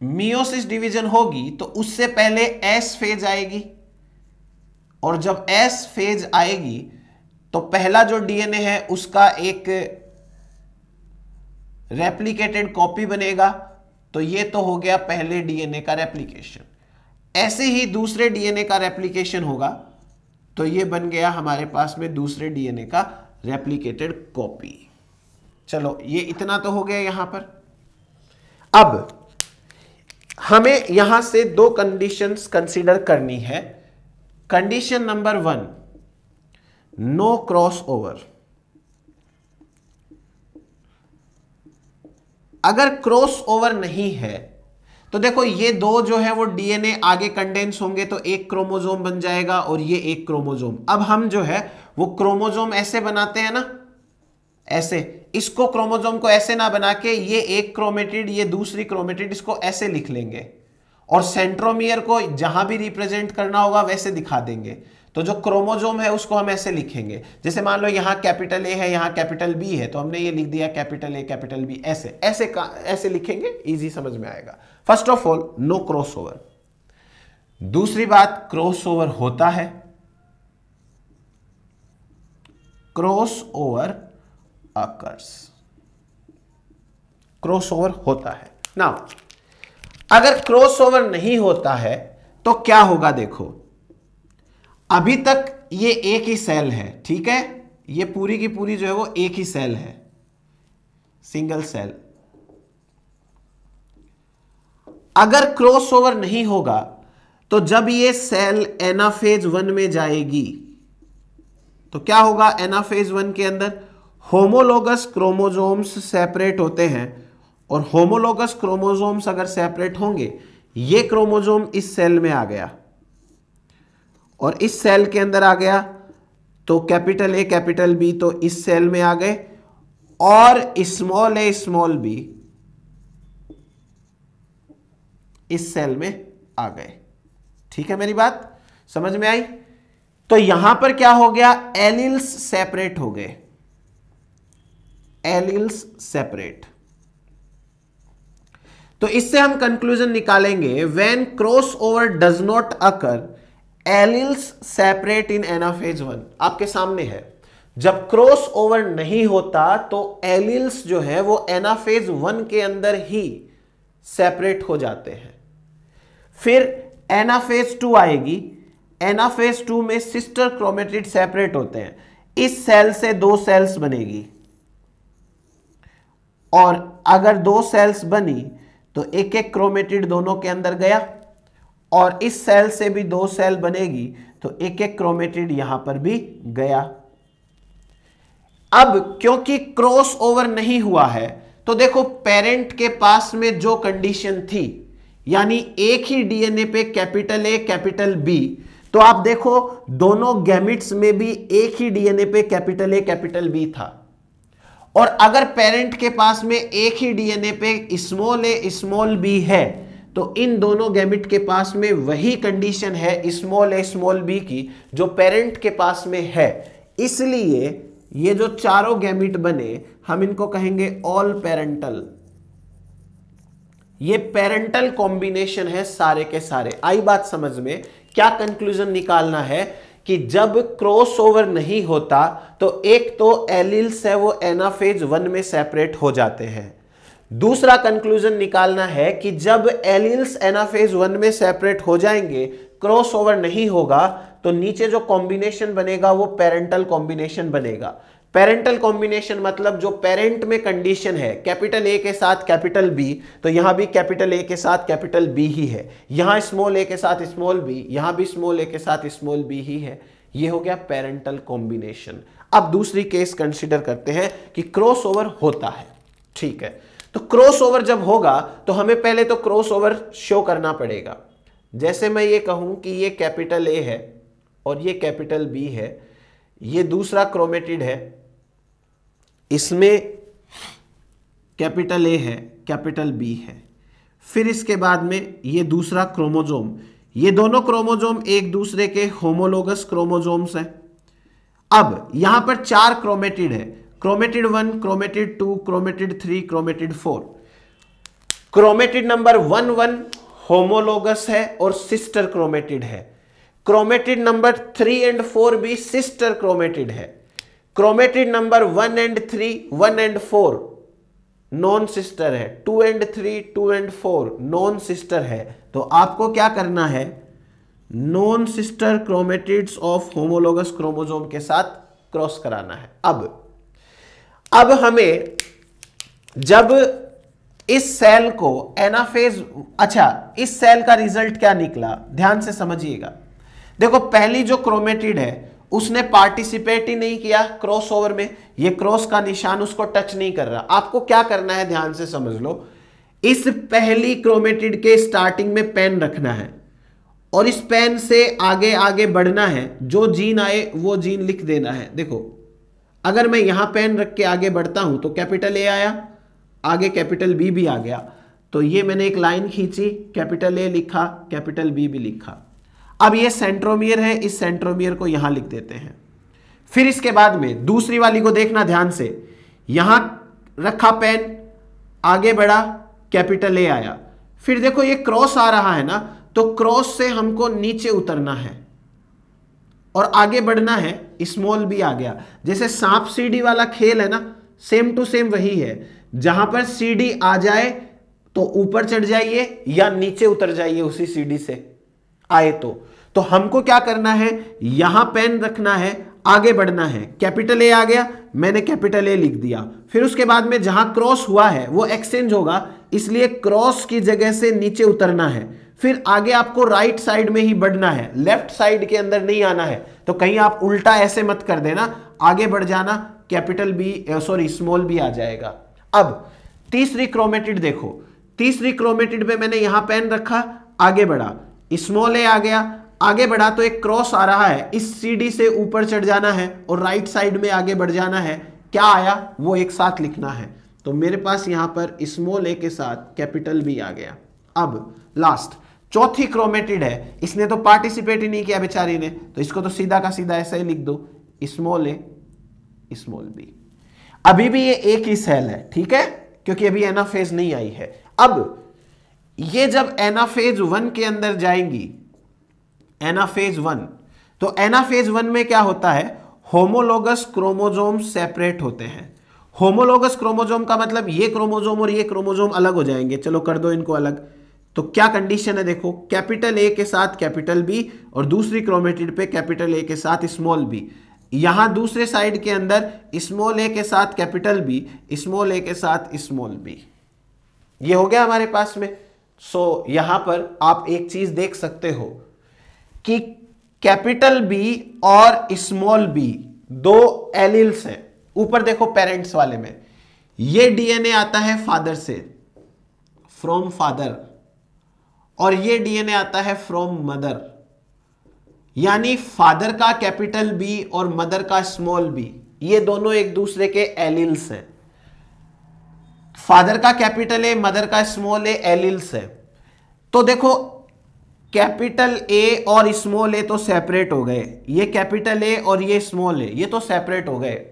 मियोसिस डिवीजन होगी तो उससे पहले एस फेज आएगी, और जब एस फेज आएगी तो पहला जो डीएनए है उसका एक रेप्लिकेटेड कॉपी बनेगा। तो ये तो हो गया पहले डीएनए का रेप्लिकेशन। ऐसे ही दूसरे डीएनए का रेप्लिकेशन होगा तो ये बन गया हमारे पास में दूसरे डीएनए का रेप्लिकेटेड कॉपी। चलो, ये इतना तो हो गया यहां पर। अब हमें यहां से दो कंडीशंस कंसीडर करनी है। Condition number 1, no crossover. अगर क्रॉस ओवर नहीं है तो देखो, ये दो जो है वो डीएनए आगे कंडेंस होंगे तो एक क्रोमोसोम बन जाएगा और ये एक क्रोमोसोम। अब हम जो है वो क्रोमोसोम ऐसे बनाते हैं ना, ऐसे। इसको क्रोमोसोम को ऐसे ना बना के ये एक क्रोमेटिड ये दूसरी क्रोमेटिड, इसको ऐसे लिख लेंगे और सेंट्रोमियर को जहां भी रिप्रेजेंट करना होगा वैसे दिखा देंगे। तो जो क्रोमोसोम है उसको हम ऐसे लिखेंगे, जैसे मान लो यहां कैपिटल ए है, यहां कैपिटल बी है, तो हमने ये लिख दिया कैपिटल ए कैपिटल बी। ऐसे ऐसे ऐसे लिखेंगे, इजी समझ में आएगा। First of all, no crossover. दूसरी बात, क्रॉस ओवर होता है। Crossover occurs. Crossover होता है। नाउ, अगर क्रॉस ओवर नहीं होता है तो क्या होगा देखो। अभी तक ये एक ही सेल है, ठीक है, ये पूरी की पूरी जो है वो एक ही सेल है, सिंगल सेल। अगर क्रॉसओवर नहीं होगा तो जब ये सेल एनाफेज 1 में जाएगी तो क्या होगा? एनाफेज 1 के अंदर होमोलोगस क्रोमोसोम्स सेपरेट होते हैं, और होमोलोगस क्रोमोसोम्स अगर सेपरेट होंगे, ये क्रोमोसोम इस सेल में आ गया और इस सेल के अंदर आ गया, तो कैपिटल ए कैपिटल बी तो इस सेल में आ गए, और स्मॉल ए स्मॉल बी इस सेल में आ गए। ठीक है, मेरी बात समझ में आई? तो यहां पर क्या हो गया? एलील्स सेपरेट हो गए, एलील्स सेपरेट। तो इससे हम कंक्लूजन निकालेंगे, when cross over does not occur alleles separate in anaphase 1। आपके सामने है, जब क्रॉस ओवर नहीं होता तो एलील्स जो है वो एनाफेज 1 के अंदर ही सेपरेट हो जाते हैं। फिर एनाफेज 2 आएगी, एनाफेज 2 में सिस्टर क्रोमेटिड सेपरेट होते हैं, इस सेल से 2 सेल्स बनेगी, और अगर 2 सेल्स बनी तो एक एक क्रोमेटिड दोनों के अंदर गया, और इस सेल से भी 2 सेल बनेगी तो एक एक क्रोमेटिड यहां पर भी गया। अब क्योंकि क्रॉस ओवर नहीं हुआ है तो देखो, पेरेंट के पास में जो कंडीशन थी, यानी एक ही डीएनए पे कैपिटल ए कैपिटल बी, तो आप देखो दोनों गैमिट्स में भी एक ही डीएनए पे कैपिटल ए कैपिटल बी था। और अगर पेरेंट के पास में एक ही डीएनए पे स्मॉल ए स्मॉल बी है, तो इन दोनों गैमिट के पास में वही कंडीशन है स्मॉल ए स्मॉल बी की जो पेरेंट के पास में है। इसलिए ये जो चारों गैमिट बने, हम इनको कहेंगे ऑल पेरेंटल। ये पेरेंटल कॉम्बिनेशन है सारे के सारे। आई बात समझ में? क्या कंक्लूजन निकालना है कि जब क्रॉस ओवर नहीं होता तो एक तो एलील्स है वो एनाफेज 1 में सेपरेट हो जाते हैं। दूसरा कंक्लूजन निकालना है कि जब एलील्स एनाफेज 1 में सेपरेट हो जाएंगे, क्रॉस ओवर नहीं होगा, तो नीचे जो कॉम्बिनेशन बनेगा वो पेरेंटल कॉम्बिनेशन बनेगा। पेरेंटल कॉम्बिनेशन मतलब जो पेरेंट में कंडीशन है कैपिटल ए के साथ कैपिटल बी, तो यहां भी कैपिटल ए के साथ कैपिटल बी ही है, यहां स्मॉल ए के साथ स्मॉल बी, यहां भी स्मॉल ए के साथ स्मॉल बी ही है। ये हो गया पेरेंटल कॉम्बिनेशन। अब दूसरी केस कंसीडर करते हैं कि क्रॉस ओवर होता है। ठीक है, तो क्रॉस ओवर जब होगा तो हमें पहले तो क्रॉस ओवर शो करना पड़ेगा। जैसे मैं ये कहूं कि ये कैपिटल ए है और ये कैपिटल बी है, ये दूसरा क्रोमेटिड है, इसमें कैपिटल ए है कैपिटल बी है, फिर इसके बाद में ये दूसरा क्रोमोजोम, ये दोनों क्रोमोजोम एक दूसरे के होमोलोगस क्रोमोजोम्स हैं। अब यहां पर 4 क्रोमेटिड है, chromatid 1, chromatid 2, chromatid 3, chromatid 4। Chromatid number 1 homologous है और सिस्टर क्रोमेटिड है। क्रोमेटिड नंबर 3 और 4 भी सिस्टर क्रोमेटिड है। क्रोमेटिड नंबर 1 और 3, 1 और 4 नॉन सिस्टर है। 2 और 3, 2 और 4 नॉन सिस्टर है। तो आपको क्या करना है? Non sister chromatids of homologous chromosome के साथ क्रॉस कराना है। अब हमें जब इस सेल को एनाफेज, अच्छा इस सेल का रिजल्ट क्या निकला ध्यान से समझिएगा। देखो पहली जो क्रोमेटिड है उसने पार्टिसिपेट ही नहीं किया क्रॉस ओवर में, ये क्रॉस का निशान उसको टच नहीं कर रहा। आपको क्या करना है ध्यान से समझ लो, इस पहली क्रोमेटिड के स्टार्टिंग में पेन रखना है और इस पेन से आगे आगे बढ़ना है, जो जीन आए वो जीन लिख देना है। देखो अगर मैं यहां पेन रख के आगे बढ़ता हूं तो कैपिटल ए आया, आगे कैपिटल बी भी आ गया, तो ये मैंने एक लाइन खींची, कैपिटल ए लिखा, कैपिटल बी भी लिखा। अब ये सेंट्रोमियर है, इस सेंट्रोमियर को यहां लिख देते हैं। फिर इसके बाद में दूसरी वाली को देखना ध्यान से, यहां रखा पेन, आगे बढ़ा, कैपिटल ए आया, फिर देखो ये क्रॉस आ रहा है ना, तो क्रॉस से हमको नीचे उतरना है और आगे बढ़ना है, स्मॉल बी आ गया। जैसे सांप सीढ़ी वाला खेल है ना, सेम टू सेम वही है, जहां पर सीढ़ी आ जाए तो ऊपर चढ़ जाइए या नीचे उतर जाइए उसी सीढ़ी से आए तो हमको क्या करना है, यहां पेन रखना है, आगे बढ़ना है। कैपिटल ए आ गया, मैंने कैपिटल ए लिख दिया। फिर उसके बाद में जहां क्रॉस हुआ है वो एक्सचेंज होगा, इसलिए क्रॉस की जगह से नीचे उतरना है। फिर आगे आपको राइट साइड में ही बढ़ना है, लेफ्ट साइड के अंदर नहीं आना है। तो कहीं आप उल्टा ऐसे मत कर देना, आगे बढ़ जाना, capital B sorry small B आ जाएगा। अब तीसरी क्रोमेटिड देखो, तीसरी क्रोमेटिड पे मैंने यहां पेन रखा, आगे बढ़ा, स्मॉल ए आ गया, आगे बढ़ा तो एक क्रॉस आ रहा है, इस सीडी से ऊपर चढ़ जाना है और राइट साइड में आगे बढ़ जाना है। क्या आया वो एक साथ लिखना है। तो मेरे पास यहां पर स्मॉल ए के साथ कैपिटल बी आ गया। अब लास्ट चौथी क्रोमेटिड है, इसने तो पार्टिसिपेट ही नहीं किया बेचारी ने, तो इसको तो सीधा का सीधा ऐसा ही लिख दो, स्मॉल ए स्मॉल बी। अभी भी ये एक ही सेल है, ठीक है, क्योंकि अभी एनाफेज नहीं आई है। अब ये जब एनाफेज 1 के अंदर जाएंगी, एनाफेज 1, तो एनाफेज 1 में क्या होता है, होमोलोगस क्रोमोजोम सेपरेट होते हैं। होमोलोगस क्रोमोजोम का मतलब ये क्रोमोजोम और ये क्रोमोजोम अलग हो जाएंगे। चलो कर दो इनको अलग। तो क्या कंडीशन है देखो, कैपिटल ए के साथ कैपिटल बी और दूसरी क्रोमेटिड पे कैपिटल ए के साथ स्मॉल बी। यहां दूसरे साइड के अंदर स्मॉल ए के साथ कैपिटल बी, स्मॉल ए के साथ स्मॉल बी। ये हो गया हमारे पास में। सो यहां पर आप एक चीज देख सकते हो कि कैपिटल बी और स्मॉल बी दो एलील्स हैं। ऊपर देखो पेरेंट्स वाले में ये डीएनए आता है फादर से, फ्रॉम फादर, और ये डीएनए आता है फ्रॉम मदर। यानी फादर का कैपिटल बी और मदर का स्मॉल बी, ये दोनों एक दूसरे के एलील्स हैं। फादर का कैपिटल ए, मदर का स्मॉल ए एलील्स है। तो देखो कैपिटल ए और स्मॉल ए तो सेपरेट हो गए, ये कैपिटल ए और ये स्मॉल ए ये तो सेपरेट हो गए।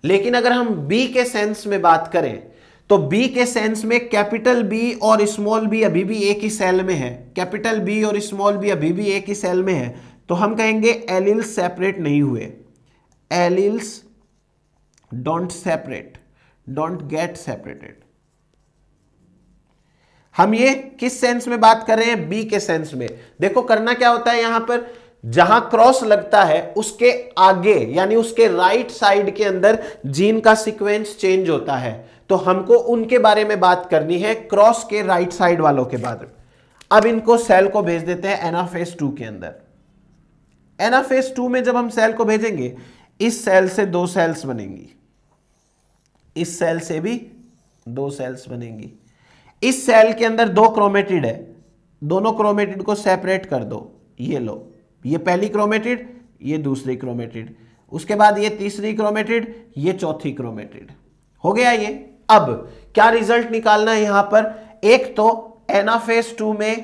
लेकिन अगर हम बी के सेंस में बात करें तो बी के सेंस में कैपिटल बी और स्मॉल बी अभी भी एक ही सेल में है, कैपिटल बी और स्मॉल बी अभी भी एक ही सेल में है। तो हम कहेंगे एलील्स सेपरेट नहीं हुए, alleles don't separate, don't get separated. हम ये किस सेंस में बात कर रहे हैं, बी के सेंस में। देखो करना क्या होता है, यहां पर जहां क्रॉस लगता है उसके आगे यानी उसके राइट साइड के अंदर जीन का सीक्वेंस चेंज होता है। तो हमको उनके बारे में बात करनी है, क्रॉस के राइट साइड वालों के बारे में। अब इनको सेल को भेज देते हैं एनाफेज 2 के अंदर। एनाफेज 2 में जब हम सेल को भेजेंगे, इस सेल से 2 सेल्स बनेंगी, इस सेल से भी 2 सेल्स बनेंगी। इस सेल के अंदर 2 क्रोमेटिड है, दोनों क्रोमेटिड को सेपरेट कर दो। ये लो, ये पहली क्रोमेटिड, ये दूसरी क्रोमेटिड, उसके बाद ये तीसरी क्रोमेटिड, ये चौथी क्रोमेटिड। हो गया ये। अब क्या रिजल्ट निकालना है यहां पर, एक तो एनाफेज 2 में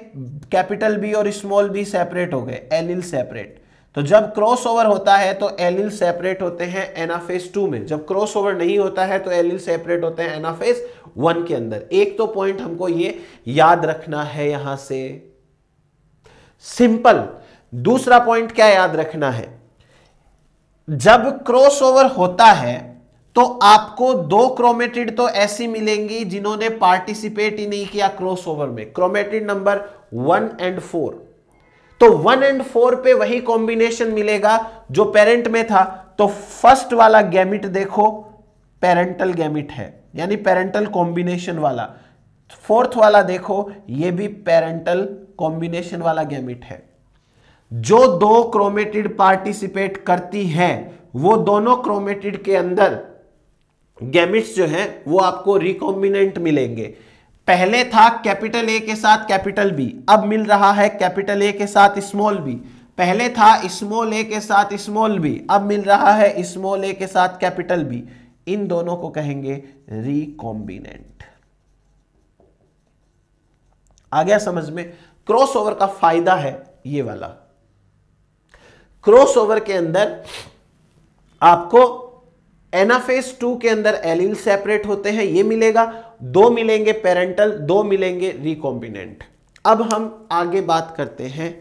कैपिटल बी और स्मॉल बी सेपरेट हो गए, एलील सेपरेट। तो जब क्रॉसओवर होता है तो एलील सेपरेट होते हैं एनाफेज 2 में, जब क्रॉसओवर नहीं होता है तो एलील सेपरेट होते हैं एनाफेज 1 के अंदर। एक तो पॉइंट हमको ये याद रखना है यहां से, सिंपल। दूसरा पॉइंट क्या याद रखना है, जब क्रॉसओवर होता है तो आपको 2 क्रोमेटिड तो ऐसी मिलेंगी जिन्होंने पार्टिसिपेट ही नहीं किया क्रॉसओवर में, क्रोमेटिड नंबर 1 और 4। तो 1 और 4 पे वही कॉम्बिनेशन मिलेगा जो पेरेंट में था। तो फर्स्ट वाला गैमिट देखो पेरेंटल गैमिट है, यानी पेरेंटल कॉम्बिनेशन वाला। फोर्थ वाला देखो, ये भी पेरेंटल कॉम्बिनेशन वाला गैमिट है। जो 2 क्रोमेटिड पार्टिसिपेट करती हैं वो दोनों क्रोमेटिड के अंदर गैमिट्स जो हैं वो आपको रिकॉम्बिनेंट मिलेंगे। पहले था कैपिटल ए के साथ कैपिटल बी, अब मिल रहा है कैपिटल ए के साथ स्मॉल बी। पहले था स्मॉल ए के साथ स्मॉल बी, अब मिल रहा है स्मॉल ए के साथ कैपिटल बी। इन दोनों को कहेंगे रिकॉम्बिनेंट। आ गया समझ में। क्रॉसओवर का फायदा है ये वाला, क्रॉसओवर के अंदर आपको एनाफेज 2 के अंदर एलील सेपरेट होते हैं, ये मिलेगा। 2 मिलेंगे पेरेंटल, 2 मिलेंगे रिकॉम्बिनेंट। अब हम आगे बात करते हैं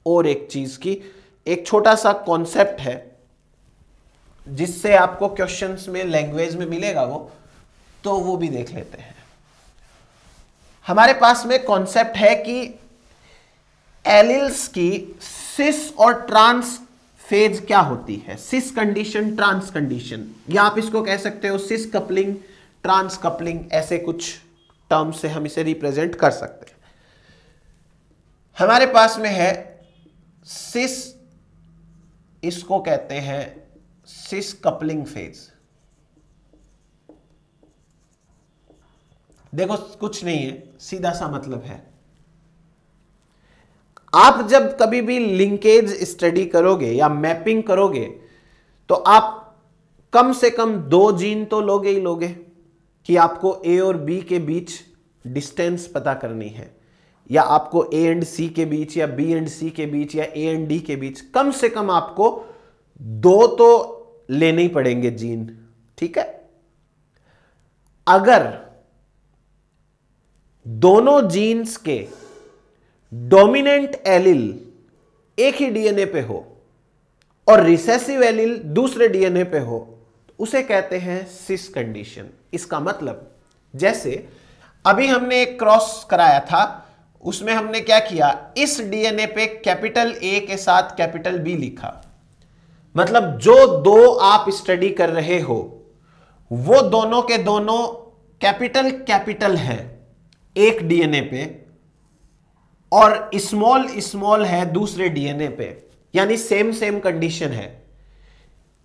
और एक चीज की, एक छोटा सा कॉन्सेप्ट है जिससे आपको क्वेश्चंस में लैंग्वेज में मिलेगा तो वो भी देख लेते हैं। हमारे पास में कॉन्सेप्ट है कि एलिल्स की सिस और ट्रांस फेज क्या होती है? सिस कंडीशन, ट्रांस कंडीशन, या आप इसको कह सकते हो सिस कपलिंग, ट्रांस कपलिंग, ऐसे कुछ टर्म से हम इसे रिप्रेजेंट कर सकते हैं। हमारे पास में है सिस, इसको कहते हैं सिस कपलिंग फेज। देखो कुछ नहीं है, सीधा सा मतलब है, आप जब कभी भी लिंकेज स्टडी करोगे या मैपिंग करोगे तो आप कम से कम 2 जीन तो लोगे ही लोगे, कि आपको ए और बी के बीच डिस्टेंस पता करनी है, या आपको ए एंड सी के बीच, या बी एंड सी के बीच, या ए एंड डी के बीच, कम से कम आपको 2 तो लेने ही पड़ेंगे जीन। ठीक है, अगर दोनों जीन्स के डोमिनेंट एलिल एक ही डीएनए पे हो और रिसेसिव एलिल दूसरे डीएनए पे हो, तो उसे कहते हैं सिस कंडीशन। इसका मतलब जैसे अभी हमने एक क्रॉस कराया था, उसमें हमने क्या किया, इस डीएनए पे कैपिटल ए के साथ कैपिटल बी लिखा, मतलब जो 2 आप स्टडी कर रहे हो वो दोनों के दोनों कैपिटल कैपिटल हैं एक डीएनए पे, और स्मॉल स्मॉल है दूसरे डीएनए पे, यानी सेम सेम कंडीशन है।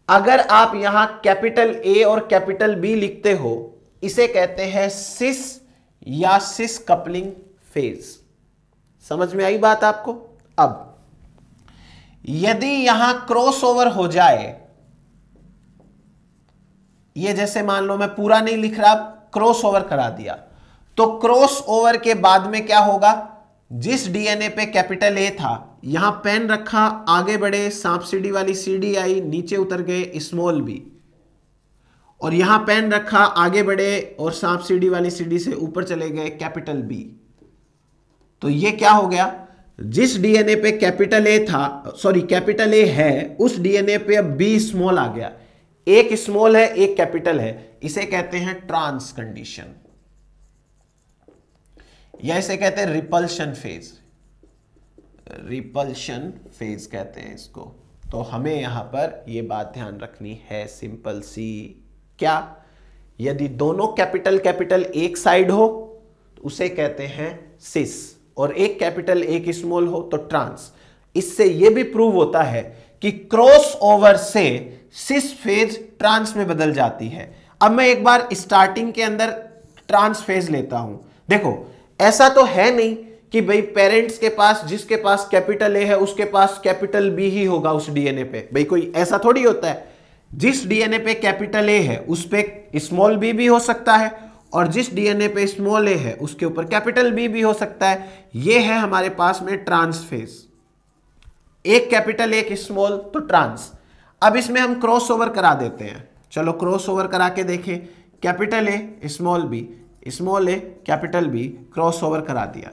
अगर आप यहां कैपिटल ए और कैपिटल बी लिखते हो, इसे कहते हैं सिस या सिस कपलिंग फेज। समझ में आई बात आपको? अब यदि यहां क्रॉसओवर हो जाए, ये जैसे मान लो मैं पूरा नहीं लिख रहा, क्रॉसओवर करा दिया, तो क्रॉसओवर के बाद में क्या होगा, जिस डीएनए पे कैपिटल ए था, यहां पेन रखा, आगे बढ़े, सांप सीढ़ी वाली सीढ़ी आई, नीचे उतर गए स्मॉल बी, और यहां पेन रखा, आगे बढ़े और सांप सीढ़ी वाली सीढ़ी से ऊपर चले गए कैपिटल बी। तो ये क्या हो गया, जिस डीएनए पे कैपिटल ए था, सॉरी कैपिटल ए है, उस डीएनए पे अब बी स्मॉल आ गया, एक स्मॉल है एक कैपिटल है, इसे कहते हैं ट्रांस कंडीशन, या इसे कहते हैं रिपल्शन फेज। रिपल्शन फेज कहते हैं इसको। तो हमें यहां पर यह बात ध्यान रखनी है, सिंपल सी, क्या, यदि दोनों कैपिटल कैपिटल एक साइड हो तो उसे कहते हैं सिस, और एक कैपिटल एक स्मॉल हो तो ट्रांस। इससे यह भी प्रूव होता है कि क्रॉस ओवर से सिस फेज ट्रांस में बदल जाती है। अब मैं एक बार स्टार्टिंग के अंदर ट्रांस फेज लेता हूं। देखो ऐसा तो है नहीं कि भाई पेरेंट्स के पास, जिसके पास कैपिटल ए है उसके पास कैपिटल बी ही होगा उस डीएनए पे, भाई कोई ऐसा थोड़ी होता है। जिस डीएनए पे कैपिटल ए है उस पे स्मॉल बी भी हो सकता है, और जिस डीएनए पे स्मॉल ए है उसके ऊपर कैपिटल बी भी हो सकता है। ये है हमारे पास में ट्रांस फेज, एक कैपिटल एक स्मॉल, तो ट्रांस। अब इसमें हम क्रॉस ओवर करा देते हैं, चलो क्रॉस ओवर करा के देखें। Capital A small B, small A capital B, crossover करा दिया।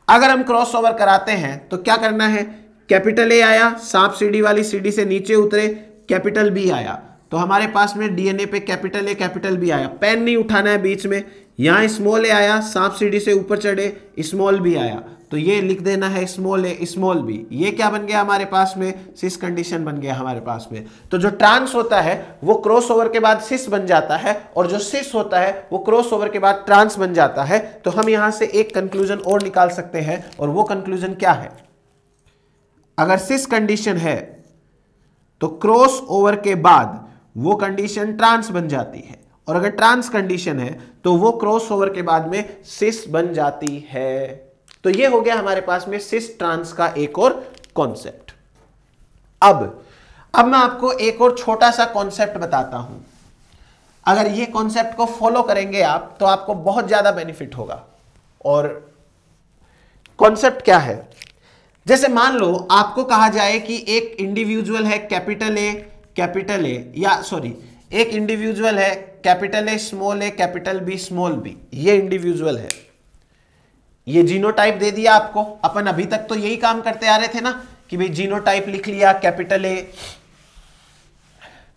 अगर हम क्रॉस ओवर कराते हैं तो क्या करना है, कैपिटल ए आया, सांप सीढ़ी वाली सीढ़ी से नीचे उतरे, कैपिटल बी आया, तो हमारे पास में डीएनए पे कैपिटल ए कैपिटल बी आया, पेन नहीं उठाना है बीच में। यहां स्मॉल ए आया, सांप सीढ़ी से ऊपर चढ़े, स्मॉल बी आया, तो ये लिख देना है स्मॉल ए स्मॉल बी। ये क्या बन गया हमारे पास में, सिस कंडीशन बन गया हमारे पास में। तो जो ट्रांस होता है वो क्रॉस ओवर के बाद सिस बन जाता है, और जो सिस होता है वो क्रॉस ओवर के बाद ट्रांस बन जाता है। तो हम यहां से एक कंक्लूजन और निकाल सकते हैं, और वो कंक्लूजन क्या है, अगर सिस कंडीशन है तो क्रॉस ओवर के बाद वो कंडीशन ट्रांस बन जाती है, और अगर ट्रांस कंडीशन है तो वो क्रॉस ओवर के बाद में सिस बन जाती है। तो ये हो गया हमारे पास में सिस ट्रांस का एक और कॉन्सेप्ट। अब मैं आपको एक और छोटा सा कॉन्सेप्ट बताता हूं। अगर ये कॉन्सेप्ट को फॉलो करेंगे आप तो आपको बहुत ज्यादा बेनिफिट होगा। और कॉन्सेप्ट क्या है, जैसे मान लो आपको कहा जाए कि एक इंडिविजुअल है कैपिटल ए, या सॉरी एक इंडिविजुअल है capital A capital B small B, ये इंडिविजुअल है। ये जीनोटाइप दे दिया आपको। अपन अभी तक तो यही काम करते आ रहे थे ना कि भाई जीनोटाइप लिख लिया, capital A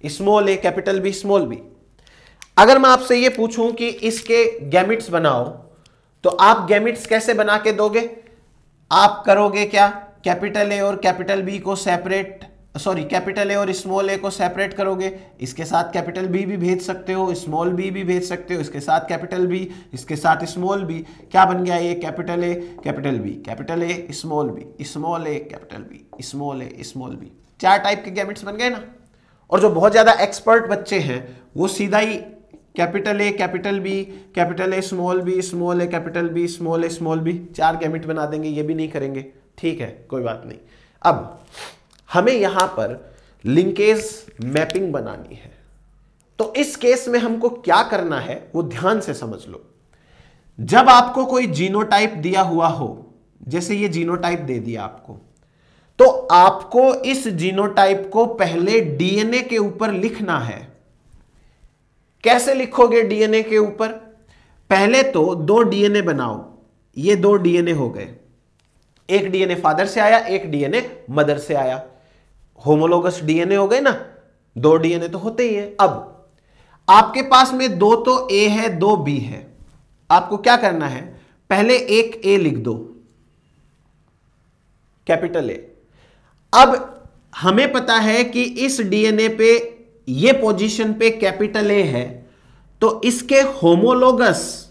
small A capital B small B. अगर मैं आपसे ये पूछूं कि इसके गैमिट्स बनाओ, तो आप गैमिट्स कैसे बना के दोगे? आप करोगे क्या कैपिटल ए और कैपिटल बी को सेपरेट, सॉरी कैपिटल ए और स्मॉल ए को सेपरेट करोगे, इसके साथ कैपिटल बी भी भेज सकते हो, स्मॉल बी भी भेज सकते हो, इसके साथ कैपिटल बी, इसके साथ स्मॉल बी, क्या बन गया ये capital A capital B, capital A small B, small A capital B, small A small B, 4 type के गैमेट्स बन गए ना। और जो बहुत ज्यादा एक्सपर्ट बच्चे हैं वो सीधा ही capital A capital B, capital A small A capital B, small B, 4 gamete बना देंगे, ये भी नहीं करेंगे, ठीक है कोई बात नहीं। अब हमें यहां पर लिंकेज मैपिंग बनानी है, तो इस केस में हमको क्या करना है वो ध्यान से समझ लो। जब आपको कोई जीनोटाइप दिया हुआ हो, जैसे ये जीनोटाइप दे दिया आपको, तो आपको इस जीनोटाइप को पहले डीएनए के ऊपर लिखना है। कैसे लिखोगे डीएनए के ऊपर? पहले तो 2 डीएनए बनाओ, ये 2 डीएनए हो गए, एक डीएनए फादर से आया, एक डीएनए मदर से आया, होमोलोगस डीएनए हो गए ना, 2 डीएनए तो होते ही है। अब आपके पास में 2 तो ए है, 2 बी है, आपको क्या करना है, पहले एक ए लिख दो, कैपिटल ए। अब हमें पता है कि इस डीएनए पे ये पोजीशन पे कैपिटल ए है, तो इसके होमोलोगस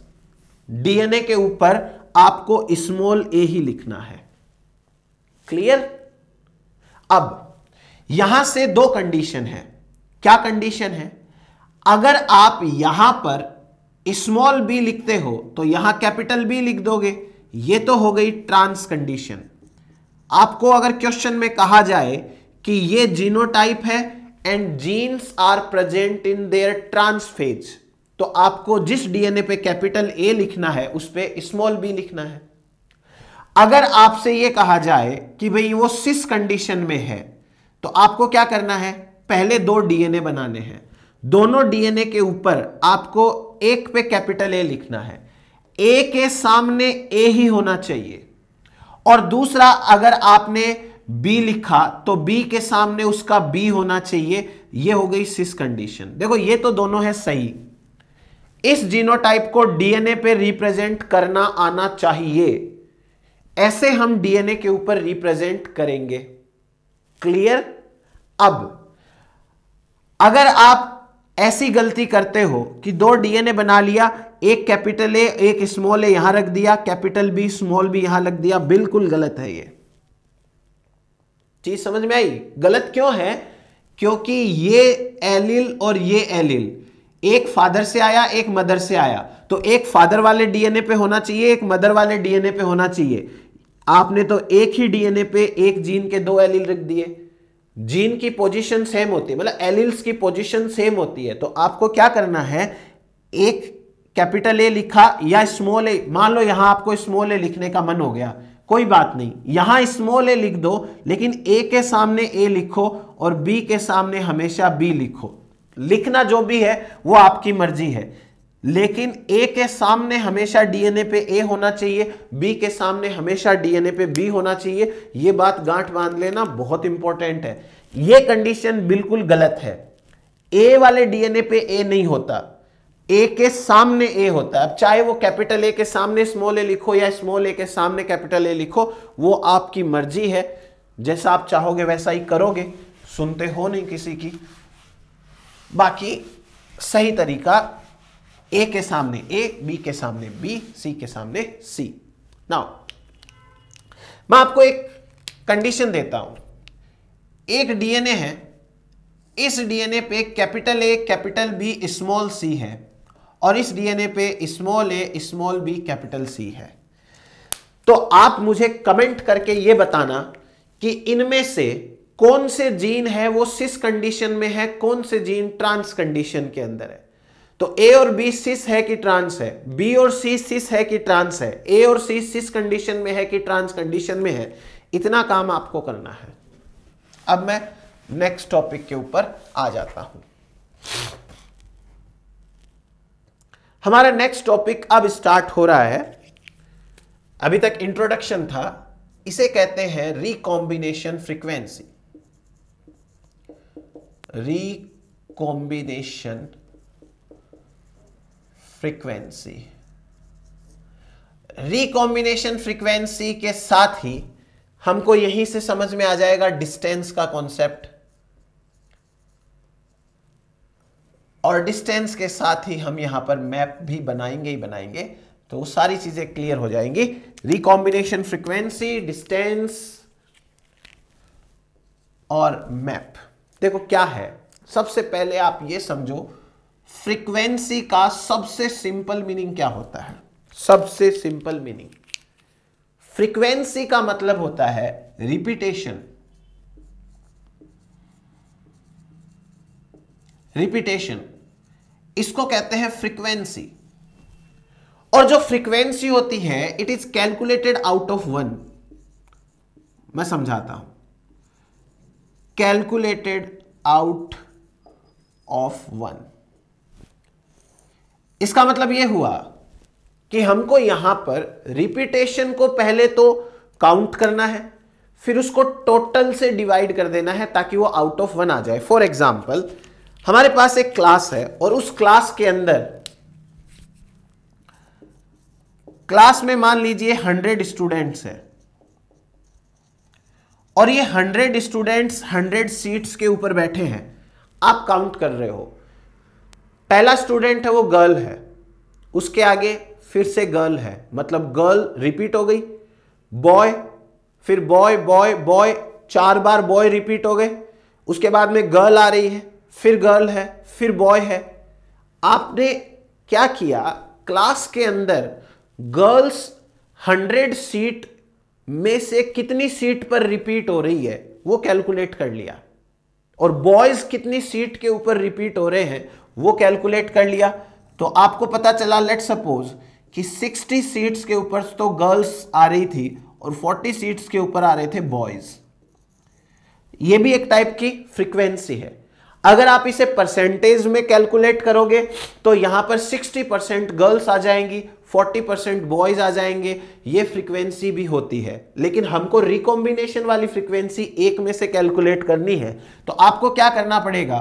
डीएनए के ऊपर आपको स्मॉल ए ही लिखना है। क्लियर? अब यहां से 2 कंडीशन है। क्या कंडीशन है? अगर आप यहां पर स्मॉल बी लिखते हो तो यहां कैपिटल बी लिख दोगे, ये तो हो गई ट्रांस कंडीशन। आपको अगर क्वेश्चन में कहा जाए कि ये जीनोटाइप है and genes are present in their trans phase, तो आपको जिस डीएनए पे कैपिटल ए लिखना है उस पे स्मॉल बी लिखना है। अगर आपसे यह कहा जाए कि भाई वो सिस कंडीशन में है, तो आपको क्या करना है, पहले 2 डीएनए बनाने हैं, दोनों डीएनए के ऊपर आपको एक पे कैपिटल ए लिखना है, ए के सामने ए ही होना चाहिए, और दूसरा अगर आपने बी लिखा तो बी के सामने उसका बी होना चाहिए। ये हो गई सिस कंडीशन। देखो ये तो दोनों है सही, इस जीनोटाइप को डीएनए पे रिप्रेजेंट करना आना चाहिए, ऐसे हम डीएनए के ऊपर रिप्रेजेंट करेंगे। क्लियर? अब अगर आप ऐसी गलती करते हो कि 2 डीएनए बना लिया, एक कैपिटल ए एक स्मॉल ए यहां रख दिया, कैपिटल बी स्मॉल बी यहां रख दिया, बिल्कुल गलत है। ये चीज समझ में आई? गलत क्यों है? क्योंकि ये एलिल और ये एलिल एक फादर से आया, एक मदर से आया, तो एक फादर वाले डीएनए पे होना चाहिए, एक मदर वाले डीएनए पे होना चाहिए। आपने तो एक ही डीएनए पे एक जीन के 2 एलिल रख दिए। जीन की पोजीशन सेम होती है, मतलब एलिल्स की पोजीशन सेम होती है, तो आपको क्या करना है, एक कैपिटल ए लिखा या स्मॉल ए, मान लो यहां आपको स्मॉल ए लिखने का मन हो गया, कोई बात नहीं, यहां स्मॉल ए लिख दो, लेकिन ए के सामने ए लिखो और बी के सामने हमेशा बी लिखो। लिखना जो भी है वो आपकी मर्जी है, लेकिन ए के सामने हमेशा डीएनए पे ए होना चाहिए, बी के सामने हमेशा डीएनए पे बी होना चाहिए। ये बात गांठ बांध लेना, बहुत इंपॉर्टेंट है। ये कंडीशन बिल्कुल गलत है। ए वाले डीएनए पे ए नहीं होता, ए के सामने ए होता है। अब चाहे वो कैपिटल ए के सामने स्मॉल ए लिखो या स्मॉल ए के सामने कैपिटल ए लिखो, वो आपकी मर्जी है, जैसा आप चाहोगे वैसा ही करोगे, सुनते हो नहीं किसी की। बाकी सही तरीका ए के सामने ए, बी के सामने बी, सी के सामने सी। नाउ मैं आपको एक कंडीशन देता हूं। एक डीएनए है, इस डीएनए पे capital A capital B small C है, और इस डीएनए पे small A small B capital C है। तो आप मुझे कमेंट करके ये बताना कि इनमें से कौन से जीन है वो सिस कंडीशन में है, कौन से जीन ट्रांस कंडीशन के अंदर है। तो ए और बी सिस है कि ट्रांस है, बी और सी सिस है कि ट्रांस है, ए और सी सिस कंडीशन में है कि ट्रांस कंडीशन में है, इतना काम आपको करना है। अब मैं नेक्स्ट टॉपिक के ऊपर आ जाता हूं। हमारा नेक्स्ट टॉपिक अब स्टार्ट हो रहा है। अभी तक इंट्रोडक्शन था, इसे कहते हैं रिकॉम्बिनेशन फ्रीक्वेंसी। रिकॉम्बिनेशन फ्रीक्वेंसी के साथ ही हमको यहीं से समझ में आ जाएगा डिस्टेंस का कॉन्सेप्ट, और डिस्टेंस के साथ ही हम यहां पर मैप भी बनाएंगे ही बनाएंगे, तो वो सारी चीजें क्लियर हो जाएंगी। रिकॉम्बिनेशन फ्रीक्वेंसी, डिस्टेंस और मैप। देखो क्या है, सबसे पहले आप ये समझो फ्रीक्वेंसी का सबसे सिंपल मीनिंग क्या होता है। सबसे सिंपल मीनिंग, फ्रीक्वेंसी का मतलब होता है रिपीटेशन। रिपीटेशन, इसको कहते हैं फ्रीक्वेंसी। और जो फ्रीक्वेंसी होती है it is calculated out of one. मैं समझाता हूं, कैलकुलेटेड आउट ऑफ वन। इसका मतलब यह हुआ कि हमको यहां पर रिपीटेशन को पहले तो काउंट करना है, फिर उसको टोटल से डिवाइड कर देना है ताकि वो आउट ऑफ वन आ जाए। फॉर एग्जाम्पल, हमारे पास एक क्लास है और उस क्लास के अंदर, क्लास में मान लीजिए 100 स्टूडेंट्स हैं और ये 100 स्टूडेंट्स 100 सीट्स के ऊपर बैठे हैं। आप काउंट कर रहे हो, पहला स्टूडेंट है वो गर्ल है, उसके आगे फिर से गर्ल है, मतलब गर्ल रिपीट हो गई, बॉय, फिर बॉय बॉय बॉय, 4 बार बॉय रिपीट हो गए, उसके बाद में गर्ल आ रही है, फिर गर्ल है, फिर बॉय है। आपने क्या किया, क्लास के अंदर गर्ल्स 100 सीट में से कितनी सीट पर रिपीट हो रही है वो कैलकुलेट कर लिया, और बॉयज कितनी सीट के ऊपर रिपीट हो रहे हैं वो कैलकुलेट कर लिया। तो आपको पता चला, लेट सपोज कि 60 सीट्स के ऊपर तो गर्ल्स आ रही थी और 40 सीट्स के ऊपर आ रहे थे बॉयज। ये भी एक टाइप की फ्रीक्वेंसी है। अगर आप इसे परसेंटेज में कैलकुलेट करोगे तो यहां पर 60% गर्ल्स आ जाएंगी, 40% बॉयज आ जाएंगे। ये फ्रीक्वेंसी भी होती है, लेकिन हमको रिकॉम्बिनेशन वाली फ्रीक्वेंसी एक में से कैलकुलेट करनी है। तो आपको क्या करना पड़ेगा,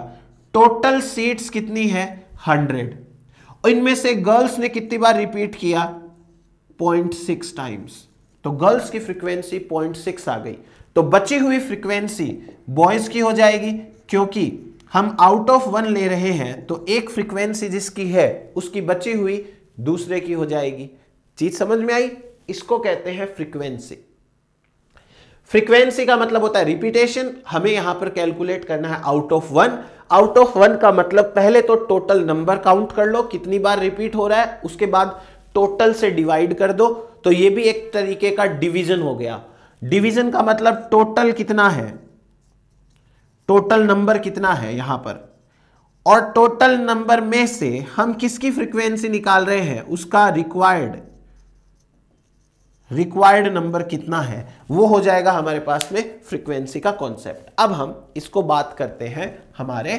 टोटल सीट्स कितनी है 100, और इनमें से गर्ल्स ने कितनी बार रिपीट किया 0.6 टाइम्स, तो गर्ल्स की फ्रीक्वेंसी 0.6 आ गई। तो बची हुई फ्रीक्वेंसी बॉयज की हो जाएगी, क्योंकि हम आउट ऑफ वन ले रहे हैं, तो एक फ्रीक्वेंसी जिसकी है उसकी बची हुई दूसरे की हो जाएगी। चीज समझ में आई? इसको कहते हैं फ्रीक्वेंसी। फ्रीक्वेंसी का मतलब होता है रिपीटेशन। हमें यहां पर कैलकुलेट करना है out of one. Out of one का मतलब पहले तो टोटल नंबर काउंट कर लो कितनी बार रिपीट हो रहा है, उसके बाद टोटल से डिवाइड कर दो। तो ये भी एक तरीके का डिवीजन हो गया। डिवीजन का मतलब टोटल कितना है, टोटल नंबर कितना है यहां पर, और टोटल नंबर में से हम किसकी फ्रीक्वेंसी निकाल रहे हैं, उसका रिक्वायर्ड नंबर कितना है, वो हो जाएगा हमारे पास में फ्रीक्वेंसी का कॉन्सेप्ट। अब हम इसको बात करते हैं हमारे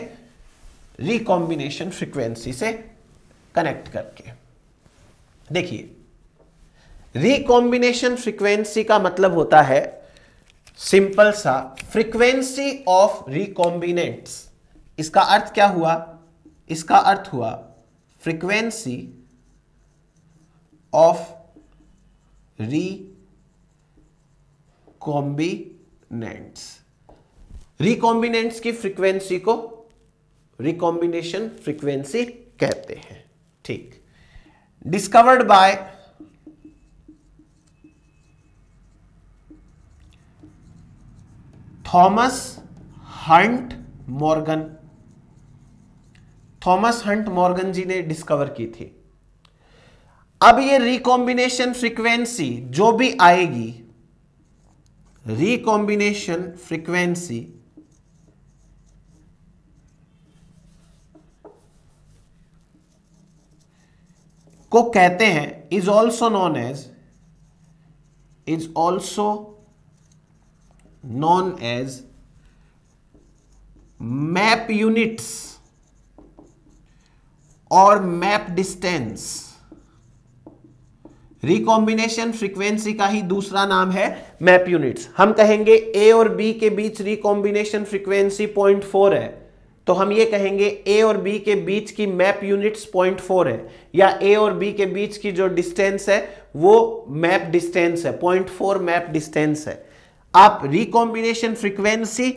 रिकॉम्बिनेशन फ्रीक्वेंसी से कनेक्ट करके। देखिए, रिकॉम्बिनेशन फ्रीक्वेंसी का मतलब होता है सिंपल सा फ्रीक्वेंसी ऑफ रिकॉम्बिनेंट्स। इसका अर्थ क्या हुआ, इसका अर्थ हुआ फ्रीक्वेंसी ऑफ रिकॉम्बिनेंट्स। रिकॉम्बिनेंट्स की फ्रीक्वेंसी को रिकॉम्बिनेशन फ्रीक्वेंसी कहते हैं। ठीक, discovered by Thomas Hunt Morgan. Thomas Hunt Morgan ji ने डिस्कवर की थी। अब ये रिकॉम्बिनेशन फ्रीक्वेंसी जो भी आएगी, रिकॉम्बिनेशन फ्रीक्वेंसी को कहते हैं, is also known as map units और मैप डिस्टेंस। रिकॉम्बिनेशन फ्रीक्वेंसी का ही दूसरा नाम है मैप यूनिट्स। हम कहेंगे ए और बी के बीच रिकॉम्बिनेशन फ्रीक्वेंसी 0.4 है, तो हम ये कहेंगे ए और बी के बीच की मैप यूनिट्स 0.4 है, या ए और बी के बीच की जो डिस्टेंस है वो मैप डिस्टेंस है, 0.4 मैप डिस्टेंस है। आप रिकॉम्बिनेशन फ्रीक्वेंसी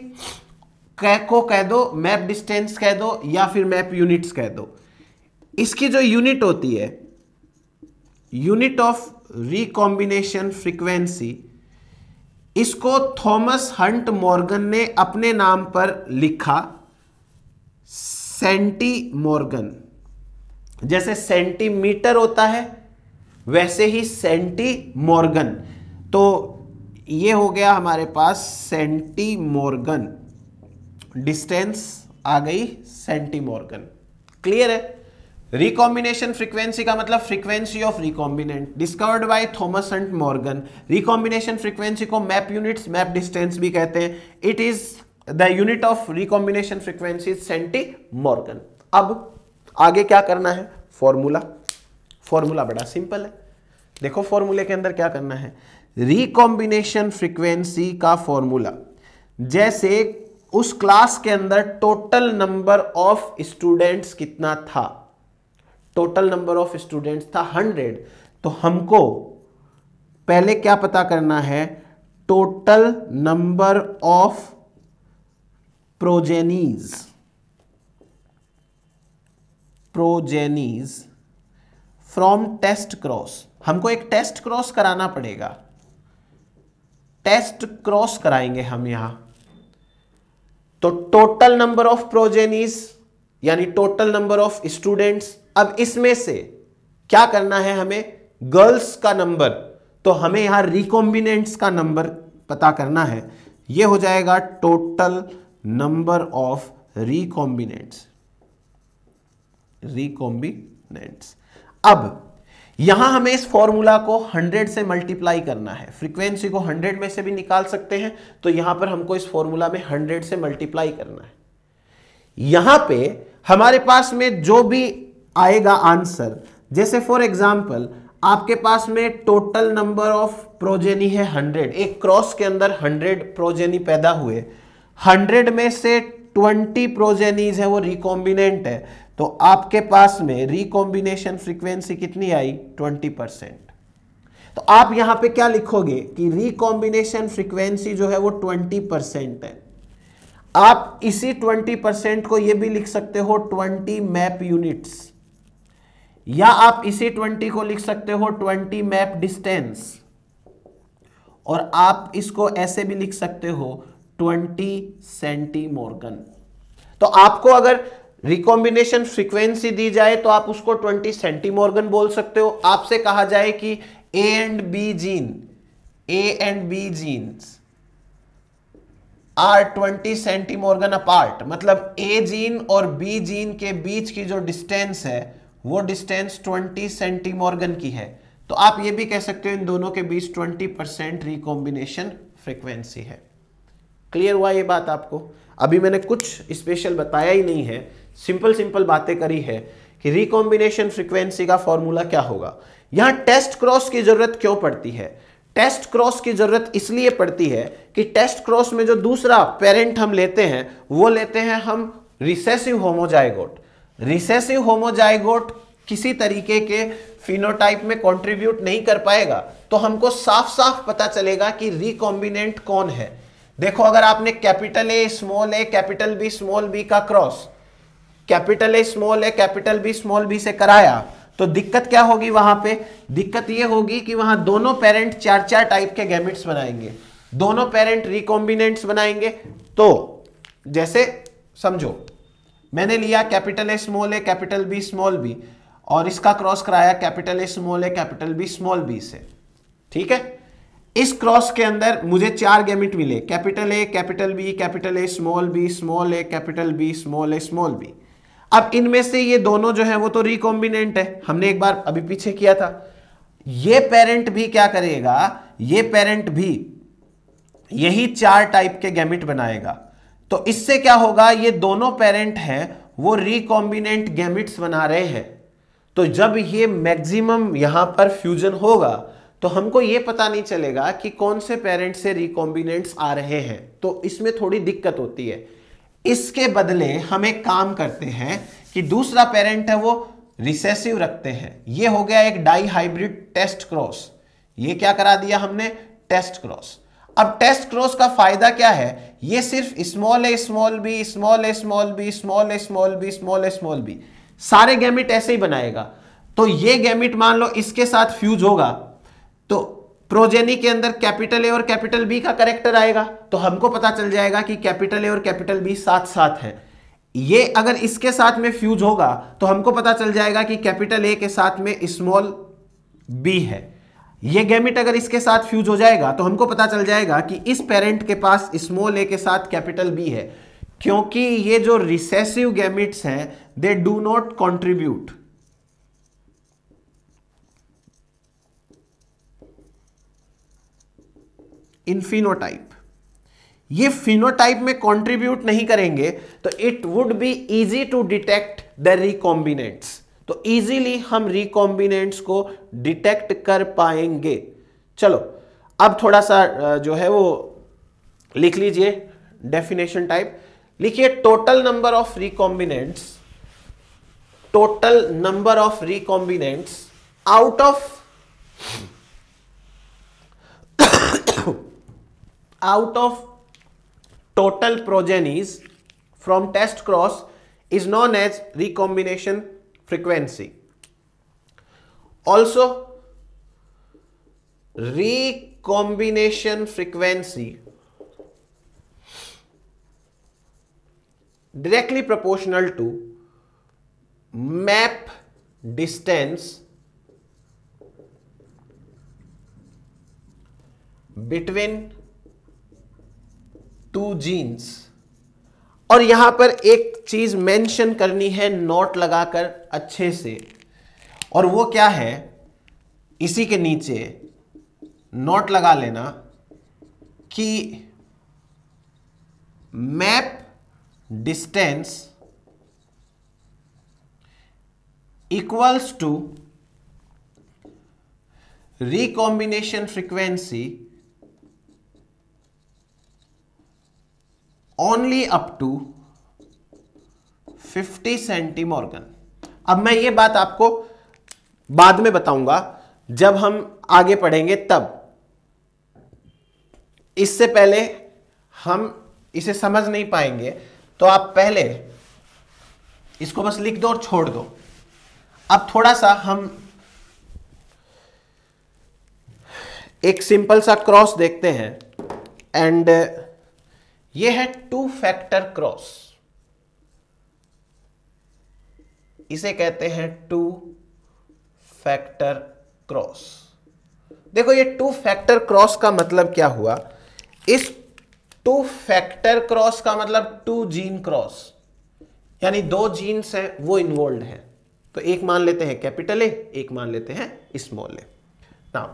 को कह दो, मैप डिस्टेंस कह दो, या फिर मैप यूनिट्स कह दो। इसकी जो यूनिट होती है, यूनिट ऑफ रिकॉम्बिनेशन फ्रीक्वेंसी, इसको थॉमस हंट मॉर्गन ने अपने नाम पर लिखा सेंटीमॉर्गन। जैसे सेंटीमीटर होता है वैसे ही सेंटीमॉर्गन। तो ये हो गया हमारे पास सेंटीमॉर्गन, डिस्टेंस आ गई सेंटीमॉर्गन। क्लियर है? रिकॉम्बिनेशन फ्रीक्वेंसी का मतलब frequency of recombinant, discovered by Thomas Hunt Morgan. Recombination frequency को मैप यूनिट्स, मैप डिस्टेंस भी कहते हैं। It is the unit of recombination frequency centimorgan. अब आगे क्या करना है? फॉर्मूला। फॉर्मूला बड़ा सिंपल है, देखो फॉर्मूले के अंदर क्या करना है। रिकॉम्बिनेशन फ्रीक्वेंसी का फॉर्मूला, जैसे उस क्लास के अंदर टोटल नंबर ऑफ स्टूडेंट्स कितना था, टोटल नंबर ऑफ स्टूडेंट्स था 100, तो हमको पहले क्या पता करना है? Total number of progenies from test cross. हमको एक टेस्ट क्रॉस कराना पड़ेगा, टेस्ट क्रॉस कराएंगे हम यहां। तो टोटल नंबर ऑफ प्रोजेनीज यानी टोटल नंबर ऑफ स्टूडेंट्स। अब इसमें से क्या करना है हमें? गर्ल्स का नंबर, तो हमें यहां रिकॉम्बिनेंट्स का नंबर पता करना है। यह हो जाएगा टोटल नंबर ऑफ रिकॉम्बिनेंट्स। अब यहां हमें इस फॉर्मूला को 100 से मल्टीप्लाई करना है। फ्रीक्वेंसी को 100 में से भी निकाल सकते हैं, तो यहां पर हमको इस फॉर्मूला में 100 से मल्टीप्लाई करना है। यहां पे हमारे पास में जो भी आएगा आंसर, जैसे फॉर एग्जांपल आपके पास में टोटल नंबर ऑफ प्रोजेनी है 100, एक क्रॉस के अंदर 100 प्रोजेनी पैदा हुए, 100 में से 20 प्रोजेनीज है वो रिकॉम्बिनेंट है, तो आपके पास में रिकॉम्बिनेशन फ्रीक्वेंसी कितनी आई? 20%। तो आप यहां पे क्या लिखोगे कि रिकॉम्बिनेशन फ्रीक्वेंसी जो है वो 20% है। आप इसी 20% को ये भी लिख सकते हो 20 मैप यूनिट्स, या आप इसी 20 को लिख सकते हो 20 मैप डिस्टेंस, और आप इसको ऐसे भी लिख सकते हो 20 सेंटीमॉर्गन। तो आपको अगर रिकॉम्बिनेशन फ्रीक्वेंसी दी जाए तो आप उसको 20 सेंटीमॉर्गन बोल सकते हो। आपसे कहा जाए कि A and B genes are 20 centimorgan apart, मतलब ए जीन और बी जीन के बीच की जो डिस्टेंस है वो डिस्टेंस 20 सेंटीमॉर्गन की है, तो आप ये भी कह सकते हो इन दोनों के बीच 20% रिकॉम्बिनेशन फ्रीक्वेंसी है। क्लियर हुआ ये बात आपको? अभी मैंने कुछ स्पेशल बताया ही नहीं है, सिंपल बातें करी है कि रिकॉम्बिनेशन फ्रीक्वेंसी का फॉर्मूला क्या होगा। यहां टेस्ट क्रॉस की जरूरत क्यों पड़ती है? टेस्ट क्रॉस की जरूरत इसलिए पड़ती है कि टेस्ट क्रॉस में जो दूसरा पेरेंट हम लेते हैं वो लेते हैं हम रिसेसिव होमोजाइगोट। रिसेसिव होमोजाइगोट किसी तरीके के फिनोटाइप में कंट्रीब्यूट नहीं कर पाएगा, तो हमको साफ साफ पता चलेगा कि रिकॉम्बिनेंट कौन है। देखो, अगर आपने capital A capital B small B का cross capital A capital B small B से कराया, तो दिक्कत क्या होगी वहां पे? दिक्कत ये होगी कि वहां दोनों पेरेंट 4 टाइप के गैमेट्स बनाएंगे, दोनों पेरेंट रिकॉम्बिनेंट्स बनाएंगे। तो जैसे समझो मैंने लिया capital A capital B small B, और इसका क्रॉस कराया capital A capital B small B से, ठीक है। इस क्रॉस के अंदर मुझे 4 गैमेट मिले, capital A capital A small A capital B small B. अब इनमें से ये दोनों जो है वो तो रिकॉम्बिनेंट है, हमने एक बार अभी पीछे किया था। ये पेरेंट भी क्या करेगा? ये पेरेंट भी यही 4 टाइप के गैमेट बनाएगा। तो इससे क्या होगा? ये दोनों पेरेंट हैं वो रिकॉम्बिनेंट गैमेट्स बना रहे हैं। तो जब ये मैक्सिमम यहां पर फ्यूजन होगा तो हमको ये पता नहीं चलेगा कि कौन से पेरेंट से रिकॉम्बिनेंट्स आ रहे हैं, तो इसमें थोड़ी दिक्कत होती है। इसके बदले हम एक काम करते हैं कि दूसरा पेरेंट है वो रिसेसिव रखते हैं। ये हो गया एक डाई हाइब्रिड टेस्ट क्रॉस, ये क्या करा दिया हमने? Test cross. अब टेस्ट क्रॉस का फायदा क्या है, ये सिर्फ small A small B small A small B small A small B small A small B सारे गैमिट ऐसे ही बनाएगा। तो ये गैमिट मान लो इसके साथ फ्यूज होगा तो प्रोजेनी के अंदर कैपिटल ए और कैपिटल बी का कैरेक्टर आएगा, तो हमको पता चल जाएगा कि कैपिटल ए और कैपिटल बी साथ साथ है। ये अगर इसके साथ में फ्यूज होगा तो हमको पता चल जाएगा कि कैपिटल ए के साथ में स्मॉल बी है। ये गैमिट अगर इसके साथ फ्यूज हो जाएगा तो हमको पता चल जाएगा कि इस पेरेंट के पास स्मॉल ए के साथ कैपिटल बी है, क्योंकि ये जो रिसेसिव गैमिट्स हैं they do not contribute in phenotype. ये फिनोटाइप में कंट्रीब्यूट नहीं करेंगे तो it would be easy to detect the recombinants, तो इजीली हम रिकॉम्बिनेंट्स को डिटेक्ट कर पाएंगे। चलो अब थोड़ा सा जो है वो लिख लीजिए डेफिनेशन टाइप। लिखिए total number of recombinants, total number of recombinants out of out of total progenies from test cross is known as recombination frequency. Also, recombination frequency directly proportional to map distance between two genes. और यहां पर एक चीज मेंशन करनी है नोट लगाकर अच्छे से, और वो क्या है, इसी के नीचे नोट लगा लेना कि map distance equals to recombination frequency only up to 50 centimorgan. अब मैं ये बात आपको बाद में बताऊंगा जब हम आगे पढ़ेंगे तब, इससे पहले हम इसे समझ नहीं पाएंगे, तो आप पहले इसको बस लिख दो और छोड़ दो। अब थोड़ा सा हम एक सिंपल सा क्रॉस देखते हैं, एंड ये है टू फैक्टर क्रॉस, इसे कहते हैं टू फैक्टर क्रॉस। देखो ये टू फैक्टर क्रॉस का मतलब क्या हुआ, इस टू फैक्टर क्रॉस का मतलब टू जीन क्रॉस, यानी दो जीन्स हैं वो इन्वॉल्व हैं। तो एक मान लेते हैं कैपिटल ए, एक मान लेते हैं small A. Now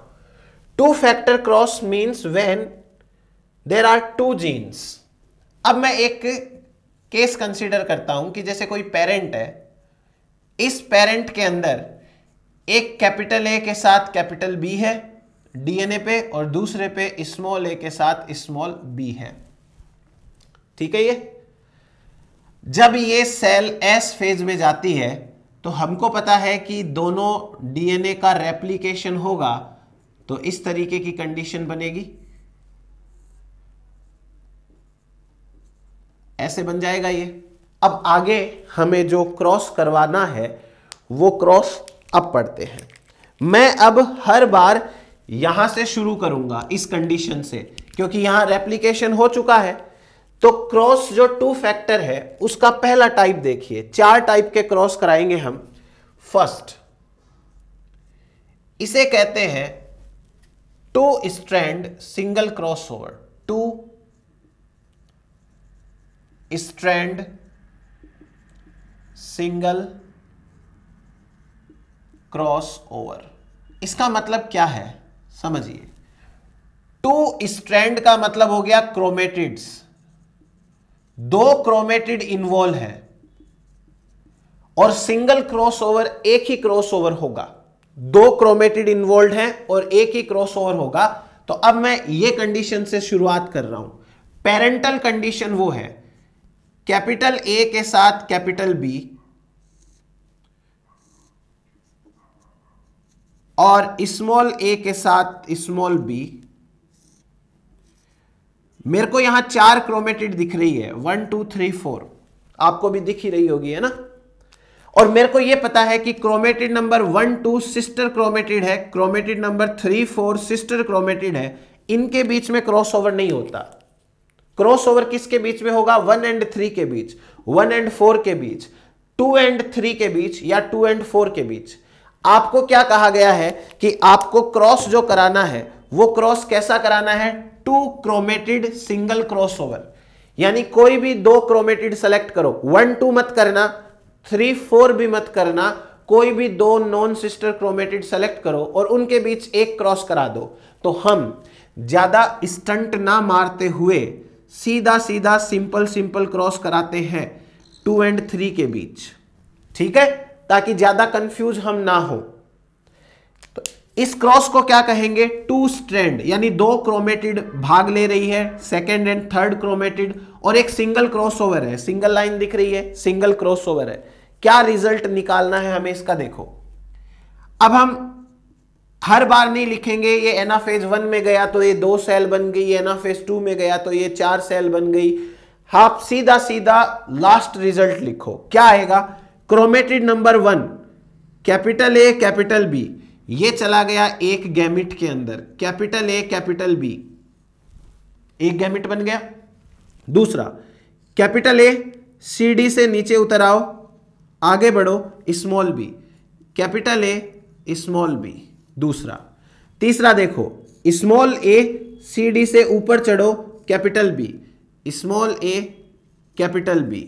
two factor cross means when there are two genes. अब मैं एक केस कंसीडर करता हूं कि जैसे कोई पेरेंट है, इस पेरेंट के अंदर एक कैपिटल ए के साथ कैपिटल बी है डीएनए पे, और दूसरे पे स्मॉल ए के साथ स्मॉल बी है। ठीक है। ये जब ये सेल एस फेज में जाती है तो हमको पता है कि दोनों डीएनए का रेप्लिकेशन होगा, तो इस तरीके की कंडीशन बनेगी, ऐसे बन जाएगा ये। अब आगे हमें जो क्रॉस करवाना है वो क्रॉस अब पढ़ते हैं। मैं अब हर बार यहां से शुरू करूंगा इस कंडीशन से, क्योंकि यहां रेप्लिकेशन हो चुका है। तो क्रॉस जो टू फैक्टर है उसका पहला टाइप देखिए, चार टाइप के क्रॉस कराएंगे हम। फर्स्ट, इसे कहते हैं two strand single cross over, two strand single cross over. इसका मतलब क्या है समझिए। टू स्ट्रैंड का मतलब हो गया क्रोमेटिड्स, दो क्रोमेटिड इन्वॉल्व है, और सिंगल क्रॉसओवर एक ही क्रॉसओवर होगा। दो क्रोमेटिड इन्वॉल्व हैं और एक ही क्रॉसओवर होगा। तो अब मैं ये कंडीशन से शुरुआत कर रहा हूं। पेरेंटल कंडीशन वो है कैपिटल ए के साथ कैपिटल बी और स्मॉल ए के साथ स्मॉल बी, मेरे को यहां 4 क्रोमेटिड दिख रही है, 1 2 3 4, आपको भी दिख ही रही होगी, है ना। और मेरे को यह पता है कि क्रोमेटिड नंबर 1 2 सिस्टर क्रोमेटिड है, क्रोमेटिड नंबर 3 4 सिस्टर क्रोमेटिड है, इनके बीच में क्रॉसओवर नहीं होता। क्रॉसओवर किसके बीच में होगा? 1 एंड 3 के बीच, 1 एंड 4 के बीच, 2 एंड 3 के बीच, या 2 एंड 4 के बीच। आपको क्या कहा गया है कि आपको क्रॉस जो कराना है वो क्रॉस कैसा कराना है? 2 क्रोमेटिड सिंगल क्रॉसओवर, यानी कोई भी 2 क्रोमेटिड सेलेक्ट करो, 1 2 मत करना, 3 4 भी मत करना, कोई भी 2 नॉन सिस्टर क्रोमेटिड सेलेक्ट करो और उनके बीच एक क्रॉस करा दो। तो हम ज्यादा स्टंट ना मारते हुए सीधा सीधा सिंपल सिंपल क्रॉस कराते हैं 2 एंड 3 के बीच, ठीक है, ताकि ज्यादा कंफ्यूज हम ना हो। तो इस क्रॉस को क्या कहेंगे? 2 स्ट्रैंड, यानी 2 क्रोमेटिड भाग ले रही है, सेकेंड एंड थर्ड क्रोमेटिड, और एक सिंगल क्रॉसओवर है, सिंगल लाइन दिख रही है, सिंगल क्रॉसओवर है। क्या रिजल्ट निकालना है हमें इसका? देखो, अब हम हर बार नहीं लिखेंगे ये एनाफेज 1 में गया तो ये 2 सेल बन गई, ये एनाफेज 2 में गया तो ये 4 सेल बन गई। आप सीधा सीधा लास्ट रिजल्ट लिखो। क्या आएगा? Chromatid number 1 capital A capital B, ये चला गया एक गैमिट के अंदर, कैपिटल ए कैपिटल बी, एक गैमिट बन गया। दूसरा, कैपिटल ए सी डी से नीचे उतर आओ, आगे बढ़ो, small B, capital A small B, दूसरा। तीसरा देखो, स्मॉल ए सी डी से ऊपर चढ़ो, capital B, small A capital B.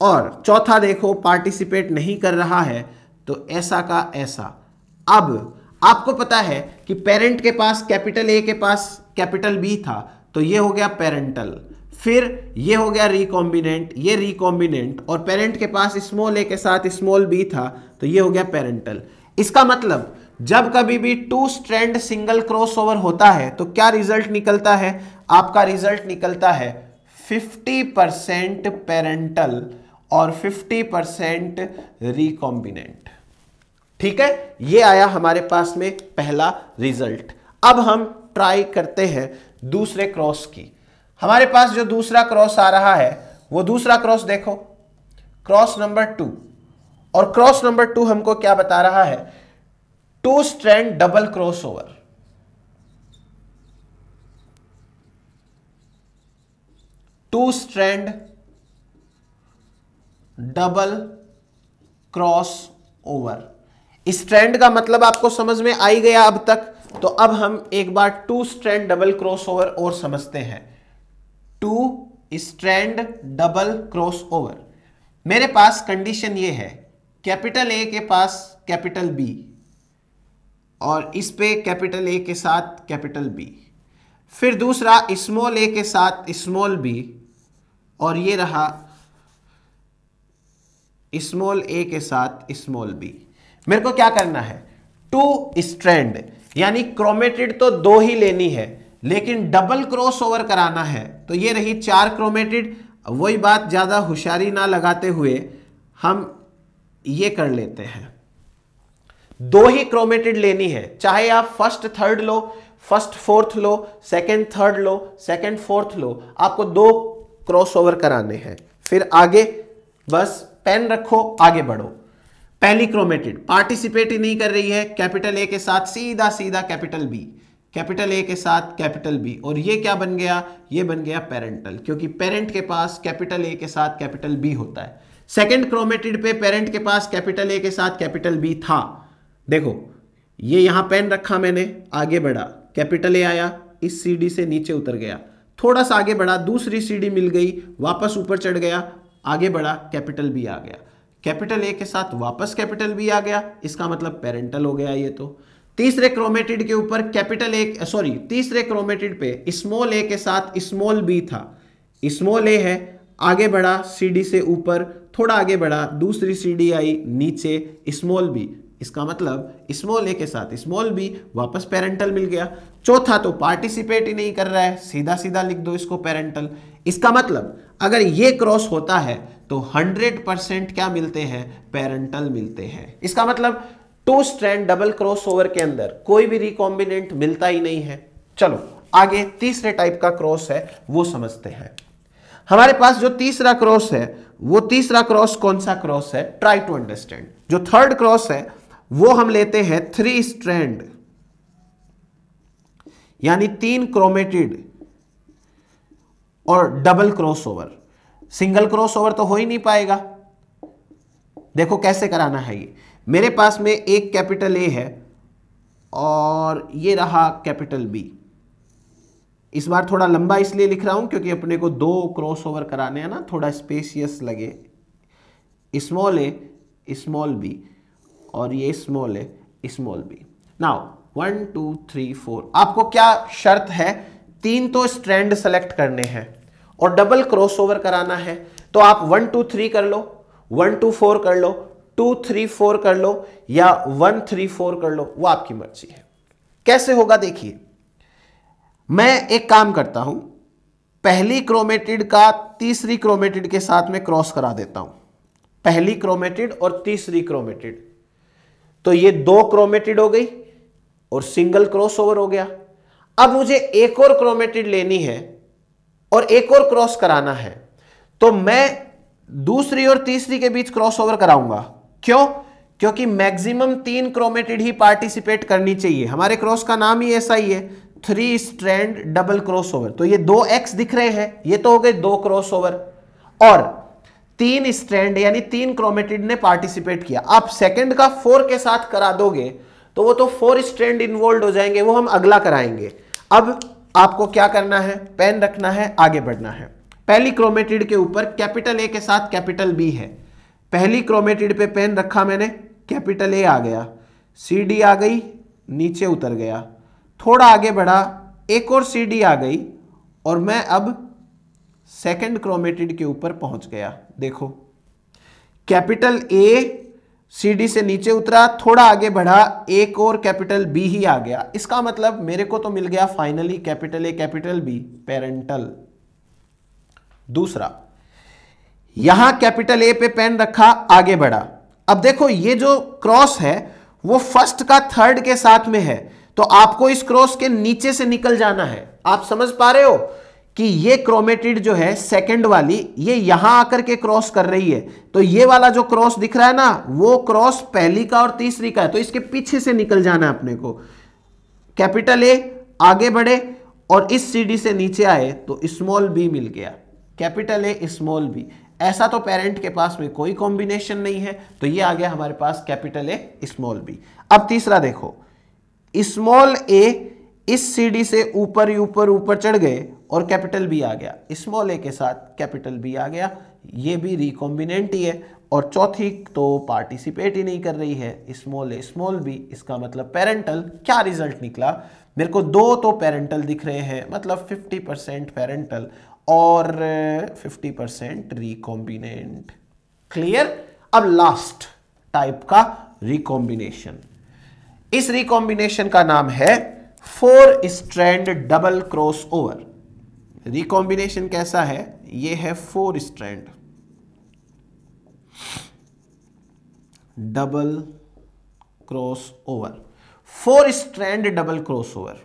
और चौथा देखो, पार्टिसिपेट नहीं कर रहा है तो ऐसा का ऐसा। अब आपको पता है कि पेरेंट के पास कैपिटल ए के पास कैपिटल बी था, तो ये हो गया पेरेंटल, फिर ये हो गया रिकॉम्बिनेंट, ये रिकॉम्बिनेंट, और पेरेंट के पास स्मॉल ए के साथ स्मॉल बी था तो ये हो गया पेरेंटल। इसका मतलब जब कभी भी 2 स्ट्रैंड सिंगल क्रॉसओवर होता है तो क्या रिजल्ट निकलता है? आपका रिजल्ट निकलता है 50% पेरेंटल और 50% रिकॉम्बिनेंट। ठीक है, ये आया हमारे पास में पहला रिजल्ट। अब हम ट्राई करते हैं दूसरे क्रॉस की। हमारे पास जो दूसरा क्रॉस आ रहा है वो दूसरा क्रॉस देखो, क्रॉस नंबर 2, और क्रॉस नंबर 2 हमको क्या बता रहा है? 2 strand double crossover. 2 strand double cross over. Strand का मतलब आपको समझ में आ ही गया अब तक। तो अब हम एक बार 2 स्ट्रैंड डबल क्रॉसओवर और समझते हैं। 2 स्ट्रैंड डबल क्रॉसओवर, मेरे पास कंडीशन ये है, कैपिटल ए के पास कैपिटल बी और इस पे कैपिटल ए के साथ कैपिटल बी, फिर दूसरा स्मॉल ए के साथ स्मॉल बी, और ये रहा स्मॉल ए के साथ स्मॉल बी। मेरे को क्या करना है? 2 स्ट्रैंड, यानी क्रोमेटिड तो 2 ही लेनी है, लेकिन डबल क्रॉस ओवर कराना है, तो ये रही 4 क्रोमेटिड। वही बात, ज्यादा होशियारी ना लगाते हुए हम ये कर लेते हैं, 2 ही क्रोमेटिड लेनी है, चाहे आप फर्स्ट थर्ड लो, फर्स्ट फोर्थ लो, सेकंड थर्ड लो, सेकंड फोर्थ लो, आपको 2 क्रॉसओवर कराने हैं। फिर आगे बस पेन रखो, आगे बढ़ो। पहली क्रोमेटिड पार्टिसिपेट ही नहीं कर रही है, कैपिटल ए के साथ सीधा सीधा कैपिटल बी, कैपिटल ए के साथ कैपिटल बी, और ये क्या बन गया? ये बन गया पेरेंटल, क्योंकि पेरेंट के पास कैपिटल ए के साथ कैपिटल बी होता है। सेकंड क्रोमेटिड पे पेरेंट के पास कैपिटल ए के साथ कैपिटल बी था। देखो, ये यहां पेन रखा मैंने, आगे बढ़ा, कैपिटल ए आया, इस सीडी से नीचे उतर गया, थोड़ा सा आगे बढ़ा, दूसरी सीडी मिल गई, वापस ऊपर चढ़ गया, आगे बढ़ा, कैपिटल बी आ गया, कैपिटल ए के साथ वापस कैपिटल बी आ गया, इसका मतलब पेरेंटल हो गया ये। तो तीसरे क्रोमेटिड के ऊपर कैपिटल ए, सॉरी, तीसरे क्रोमेटिड पे स्मॉल ए के साथ स्मॉल बी था, स्मॉल ए है, आगे बढ़ा सीडी से ऊपर, थोड़ा आगे बढ़ा, दूसरी सीडी आई, नीचे स्मॉल बी, इसका मतलब स्मॉल ए के साथ स्मॉल बी, वापस पेरेंटल मिल गया। चौथा तो पार्टिसिपेट ही नहीं कर रहा है, सीधा सीधा लिख दो इसको पेरेंटल। इसका मतलब अगर ये क्रॉस होता है तो 100% क्या मिलते हैं? पेरेंटल मिलते हैं। इसका मतलब 2 स्ट्रैंड डबल क्रॉस ओवर के अंदर कोई भी रिकॉम्बिनेंट मिलता ही नहीं है। चलो आगे तीसरे टाइप का क्रॉस है वो समझते हैं। हमारे पास जो तीसरा क्रॉस है, वो तीसरा क्रॉस कौन सा क्रॉस है? Try to understand. जो थर्ड क्रॉस है वो हम लेते हैं 3 स्ट्रैंड, यानी 3 क्रोमेटिड और डबल क्रॉसओवर। सिंगल क्रॉसओवर तो हो ही नहीं पाएगा। देखो कैसे कराना है ये। मेरे पास में एक कैपिटल ए है और ये रहा कैपिटल बी। इस बार थोड़ा लंबा इसलिए लिख रहा हूं क्योंकि अपने को 2 क्रॉसओवर कराने हैं ना, थोड़ा स्पेशियस लगे। स्मॉल ए स्मॉल बी और ये small A small B. Now 1 2 3 4 आपको क्या शर्त है? 3 तो स्ट्रैंड सेलेक्ट करने हैं और डबल क्रॉसओवर कराना है। तो आप 1 2 3 कर लो, 1 2 4 कर लो, 2 3 4 कर लो या 1 3 4 कर लो, वो आपकी मर्जी है। कैसे होगा देखिए, मैं एक काम करता हूं, पहली क्रोमेटिड का तीसरी क्रोमेटिड के साथ में क्रॉस करा देता हूं। पहली क्रोमेटिड और तीसरी क्रोमेटिड, तो ये 2 क्रोमेटिड हो गई और सिंगल क्रॉसओवर हो गया। अब मुझे एक और क्रोमेटिड लेनी है और एक और क्रॉस कराना है, तो मैं दूसरी और तीसरी के बीच क्रॉसओवर कराऊंगा। क्यों? क्योंकि मैक्सिमम 3 क्रोमेटिड ही पार्टिसिपेट करनी चाहिए। हमारे क्रॉस का नाम ही ऐसा ही है, 3 स्ट्रैंड डबल क्रॉसओवर। तो ये 2 एक्स दिख रहे हैं, ये तो हो गए 2 क्रॉसओवर और 3 स्ट्रैंड यानी 3 क्रोमेटिड ने पार्टिसिपेट किया। आप सेकंड का 4 के साथ करा दोगे तो वो तो 4 स्ट्रैंड इन्वॉल्व हो जाएंगे, वो हम अगला कराएंगे। अब आपको क्या करना है? पेन रखना है, आगे बढ़ना है। पहली क्रोमेटिड के ऊपर कैपिटल ए के साथ कैपिटल बी है। पहली क्रोमेटिड पे पेन रखा मैंने, कैपिटल ए आ गया, सी डी आ गई, नीचे उतर गया, थोड़ा आगे बढ़ा, एक और सी डी आ गई और मैं अब सेकंड क्रोमेटिड के ऊपर पहुंच गया। देखो कैपिटल ए सी डी से नीचे उतरा, थोड़ा आगे बढ़ा, एक और कैपिटल बी ही आ गया। इसका मतलब मेरे को तो मिल गया finally capital A capital B, parental. दूसरा, यहां कैपिटल ए पे पेन रखा, आगे बढ़ा। अब देखो ये जो क्रॉस है वो फर्स्ट का थर्ड के साथ में है, तो आपको इस क्रॉस के नीचे से निकल जाना है। आप समझ पा रहे हो कि ये क्रोमेटिड जो है सेकंड वाली, ये यहां आकर के क्रॉस कर रही है, तो ये वाला जो क्रॉस दिख रहा है ना, वो क्रॉस पहली का और तीसरी का है, तो इसके पीछे से निकल जाना है अपने को। कैपिटल ए आगे बढ़े और इस सीडी से नीचे आए तो स्मॉल बी मिल गया। कैपिटल ए स्मॉल बी, ऐसा तो पेरेंट के पास में कोई कॉम्बिनेशन नहीं है, तो ये आ गया हमारे पास कैपिटल ए स्मॉल बी। अब तीसरा देखो, स्मॉल ए इस सीडी से ऊपर ऊपर ऊपर चढ़ गए और कैपिटल बी आ गया, स्मॉल ए के साथ कैपिटल बी आ गया, ये भी रिकॉम्बिनेंट ही है। और चौथी तो पार्टिसिपेट ही नहीं कर रही है, स्मॉल ए स्मॉल बी, इसका मतलब पेरेंटल। क्या रिजल्ट निकला? मेरे को 2 तो पेरेंटल दिख रहे हैं, मतलब 50% पेरेंटल और 50% रिकॉम्बिनेंट। क्लियर? अब लास्ट टाइप का रिकॉम्बिनेशन, इस रिकॉम्बिनेशन का नाम है 4 strand double cross over. Recombination कैसा है? ये है 4 strand double cross over. 4 strand double cross over,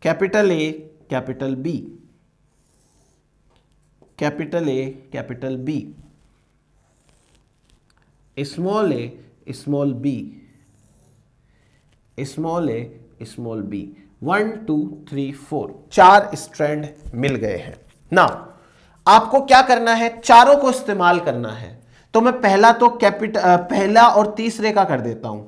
capital A capital B, capital A capital B, small A small B, small A small B. 1 2 3 4 4 strand मिल गए हैं। नाउ आपको क्या करना है? चारों को इस्तेमाल करना है। तो मैं पहला और तीसरे का कर देता हूं,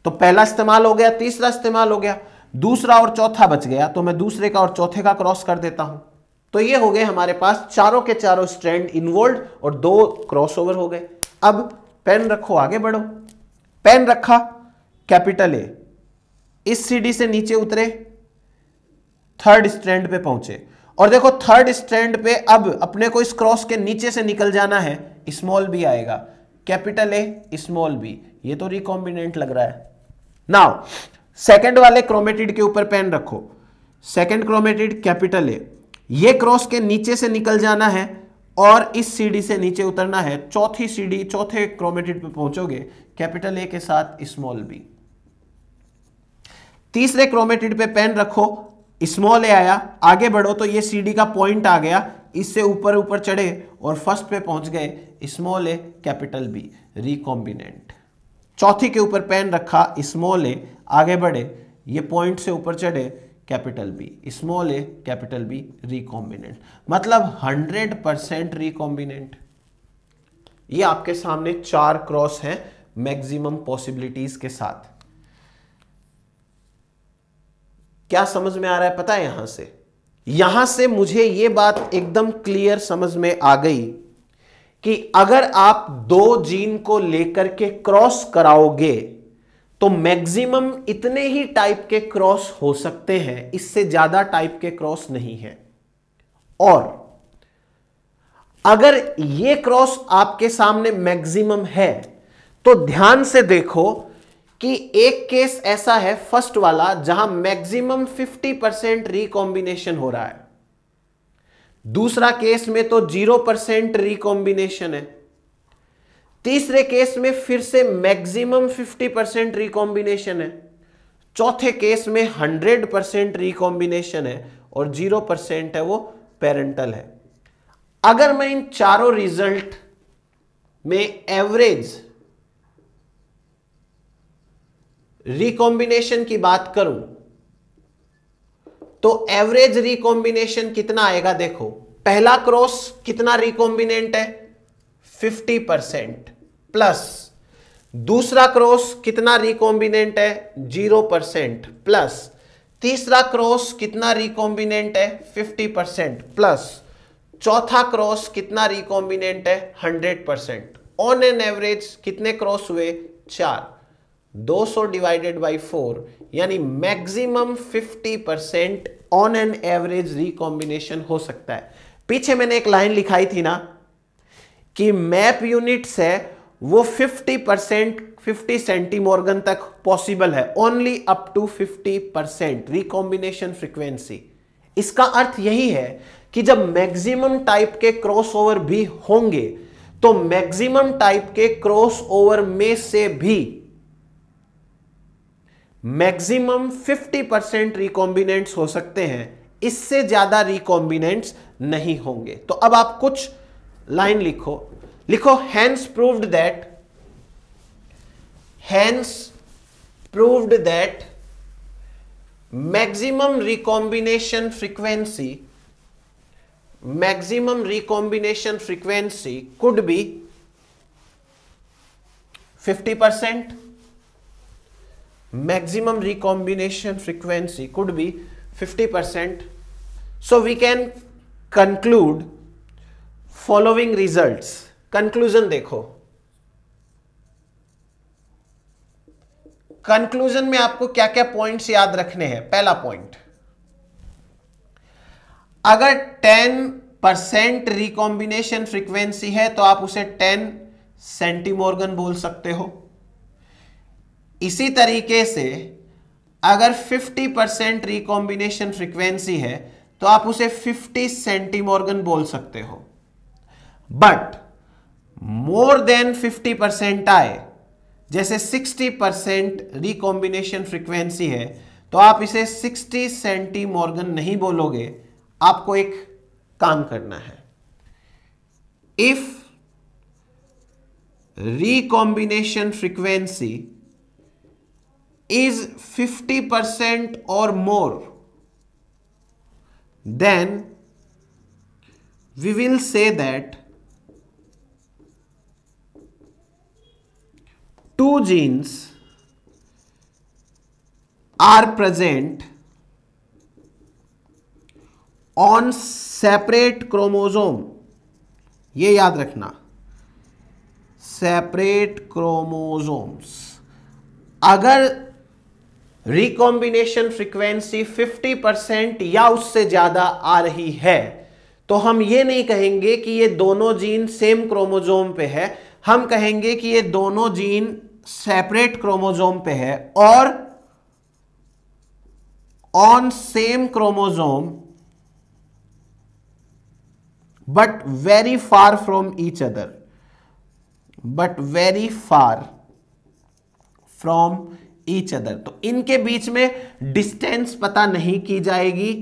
तो पहला इस्तेमाल हो गया, तीसरा इस्तेमाल हो गया, दूसरा और चौथा बच गया, तो मैं दूसरे का और चौथे का क्रॉस कर देता हूं। तो ये हो गए हमारे पास चारों के चारों स्ट्रैंड इन्वॉल्व और 2 क्रॉसओवर हो गए। अब पेन रखो, आगे बढ़ो। पेन रखा, कैपिटल ए इस सीडी से नीचे उतरे, थर्ड स्ट्रैंड पे पहुंचे और देखो थर्ड स्ट्रैंड पे अब अपने को इस क्रॉस के नीचे से निकल जाना है, स्मॉल बी आएगा, कैपिटल ए स्मॉल बी, ये तो रिकॉम्बिनेंट लग रहा है। नाउ सेकंड वाले क्रोमेटिड के ऊपर पेन रखो, सेकंड क्रोमेटिड कैपिटल ए, ये क्रॉस के नीचे से निकल जाना है और इस सीडी से नीचे उतरना है, चौथी सीडी चौथे क्रोमेटिड पे पहुंचोगे, कैपिटल ए के साथ स्मॉल बी। तीसरे क्रोमेटिड पे पेन रखो, स्मॉल ए आया, आगे बढ़ो तो ये CD का पॉइंट आ गया, इससे ऊपर ऊपर चढ़े और फर्स्ट पे पहुंच गए, small A capital B, recombinant. चौथी के ऊपर पेन रखा, स्मॉल ए, आगे बढ़े, ये पॉइंट से ऊपर चढ़े, capital B, small A capital B, recombinant. मतलब 100% रिकॉम्बिनेंट। ये आपके सामने 4 क्रॉस हैं मैक्सिमम पॉसिबिलिटीज के साथ। क्या समझ में आ रहा है? पता है यहां से मुझे ये बात एकदम क्लियर समझ में आ गई कि अगर आप 2 जीन को लेकर के क्रॉस कराओगे तो मैक्सिमम इतने ही टाइप के क्रॉस हो सकते हैं, इससे ज्यादा टाइप के क्रॉस नहीं है। और अगर ये क्रॉस आपके सामने मैक्सिमम है तो ध्यान से देखो कि एक केस ऐसा है, फर्स्ट वाला, जहां मैक्सिमम 50% रिकॉम्बिनेशन हो रहा है। दूसरा केस में तो 0% रिकॉम्बिनेशन है। तीसरे केस में फिर से मैक्सिमम 50% रिकॉम्बिनेशन है। चौथे केस में 100% रिकॉम्बिनेशन है और 0% है वो पेरेंटल है। अगर मैं इन चारों रिजल्ट में एवरेज रिकॉम्बिनेशन की बात करूं तो एवरेज रिकॉम्बिनेशन कितना आएगा? देखो, पहला क्रॉस कितना रिकॉम्बिनेंट है? 50% प्लस। दूसरा क्रॉस कितना रिकॉम्बिनेंट है? 0% प्लस। तीसरा क्रॉस कितना रिकॉम्बिनेंट है? 50% प्लस। चौथा क्रॉस कितना रिकॉम्बिनेंट है? 100%। ऑन एन एवरेज कितने क्रॉस हुए? 4। 200 डिवाइडेड बाई 4 यानी maximum 50% on an average recombination हो सकता है। पीछे मैंने एक लाइन लिखाई थी ना कि मैप यूनिट्स है वो 50% 50 सेंटीमॉर्गन तक पॉसिबल है, only up to 50% recombination frequency. इसका अर्थ यही है कि जब मैक्सिमम टाइप के क्रॉसओवर भी होंगे तो मैक्सिमम टाइप के क्रॉसओवर में से भी मैक्सिमम 50% रिकॉम्बिनेंट्स हो सकते हैं, इससे ज्यादा रिकॉम्बिनेंट्स नहीं होंगे। तो अब आप कुछ लाइन लिखो hence proved that maximum recombination frequency could be 50%. Maximum recombination frequency could be 50%. So we can conclude following results. Conclusion देखो, कंक्लूजन में आपको क्या क्या पॉइंट्स याद रखने हैं। पहला पॉइंट, अगर 10% रिकॉम्बिनेशन फ्रीक्वेंसी है तो आप उसे 10 सेंटीमॉर्गन बोल सकते हो। इसी तरीके से अगर 50% रिकॉम्बिनेशन फ्रीक्वेंसी है तो आप उसे 50 सेंटीमॉर्गन बोल सकते हो। बट मोर देन 50% आए, जैसे 60% रिकॉम्बिनेशन फ्रीक्वेंसी है, तो आप इसे 60 सेंटीमॉर्गन नहीं बोलोगे। आपको एक काम करना है, if recombination frequency is 50% or more, then we will say that 2 genes are present on separate chromosome. ये याद रखना, separate chromosomes। अगर रिकॉम्बिनेशन फ्रीक्वेंसी 50% या उससे ज्यादा आ रही है तो हम ये नहीं कहेंगे कि ये दोनों जीन सेम क्रोमोसोम पे है, हम कहेंगे कि ये दोनों जीन सेपरेट क्रोमोसोम पे है और on same chromosome but very far from each other, each other, तो इनके बीच में डिस्टेंस पता नहीं की जाएगी,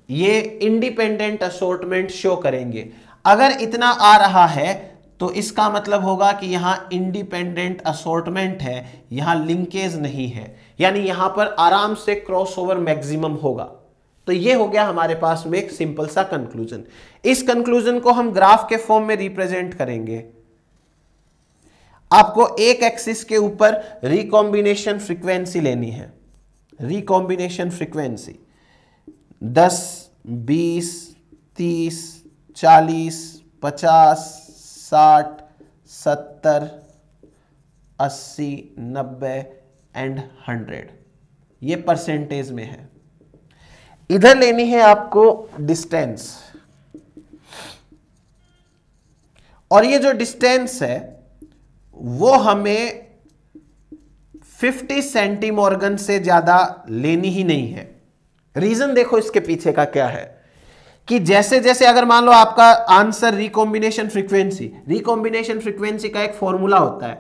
ये इंडिपेंडेंट असॉर्टमेंट शो करेंगे। अगर इतना आ रहा है तो इसका मतलब होगा कि यहां इंडिपेंडेंट असॉर्टमेंट है, यहां लिंकेज नहीं है, यानी यहां पर आराम से क्रॉसओवर मैक्सिमम होगा। तो ये हो गया हमारे पास में एक सिंपल सा कंक्लूजन। इस कंक्लूजन को हम ग्राफ के फॉर्म में रिप्रेजेंट करेंगे। आपको एक एक्सिस के ऊपर रिकॉम्बिनेशन फ्रीक्वेंसी लेनी है, रिकॉम्बिनेशन फ्रीक्वेंसी 10, 20, 30, 40, 50, 60, 70, 80, 90 एंड 100, ये परसेंटेज में है। इधर लेनी है आपको डिस्टेंस, और ये जो डिस्टेंस है वो हमें 50 सेंटीमॉर्गन से ज्यादा लेनी ही नहीं है। रीजन देखो इसके पीछे का क्या है कि जैसे जैसे अगर मान लो आपका answer recombination frequency, recombination frequency का एक फॉर्मूला होता है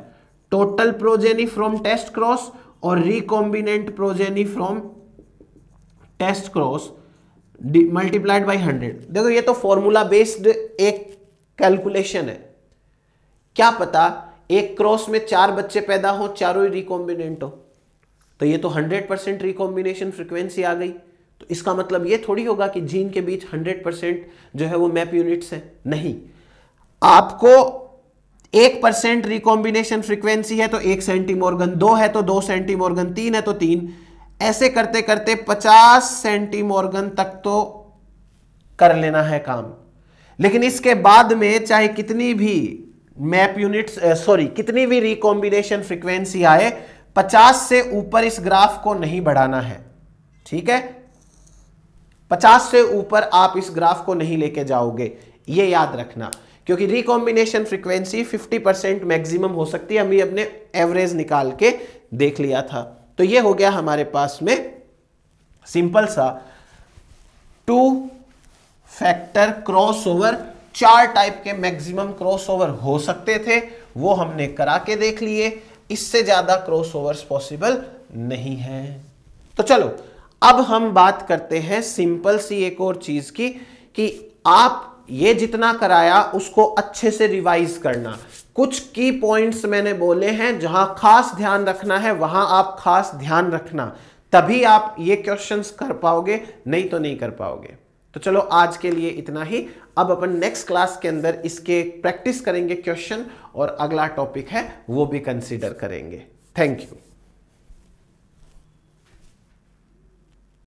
total progeny from test cross और recombinant progeny from test cross multiplied by 100। देखो ये तो फॉर्मूला बेस्ड एक कैलकुलेशन है, क्या पता एक क्रॉस में 4 बच्चे पैदा हो, चारों ही रिकॉम्बिनेंट हो, तो ये तो 100% रिकॉम्बिनेशन फ्रीक्वेंसी आ गई। तो इसका मतलब ये थोड़ी होगा कि जीन के बीच 100% जो है वो मैप यूनिट्स है, नहीं। आपको 1% रिकॉम्बिनेशन फ्रीक्वेंसी है तो 1 सेंटीमॉर्गन, 2 है तो 2 सेंटीमॉर्गन, 3 है तो 3, ऐसे करते करते 50 सेंटीमॉर्गन तक तो कर लेना है काम। लेकिन इसके बाद में चाहे कितनी भी मैप यूनिट्स कितनी भी रिकॉम्बिनेशन फ्रीक्वेंसी आए, 50 से ऊपर इस ग्राफ को नहीं बढ़ाना है, ठीक है। 50 से ऊपर आप इस ग्राफ को नहीं लेके जाओगे, ये याद रखना, क्योंकि रिकॉम्बिनेशन फ्रीक्वेंसी 50% मैक्सिमम हो सकती है। हमने अपने एवरेज निकाल के देख लिया था। तो ये हो गया हमारे पास में सिंपल सा 2 फैक्टर क्रॉसओवर। 4 टाइप के मैक्सिमम क्रॉसओवर हो सकते थे, वो हमने करा के देख लिए। इससे ज्यादा क्रॉसओवर्स पॉसिबल नहीं है। तो चलो अब हम बात करते हैं सिंपल सी एक और चीज की, कि आप ये जितना कराया उसको अच्छे से रिवाइज करना। कुछ की पॉइंट्स मैंने बोले हैं, जहां खास ध्यान रखना है वहां आप खास ध्यान रखना, तभी आप ये क्वेश्चंस कर पाओगे, नहीं तो नहीं कर पाओगे। तो चलो आज के लिए इतना ही। अब अपन नेक्स्ट क्लास के अंदर इसके प्रैक्टिस करेंगे क्वेश्चन, और अगला टॉपिक है वो भी कंसीडर करेंगे। Thank you.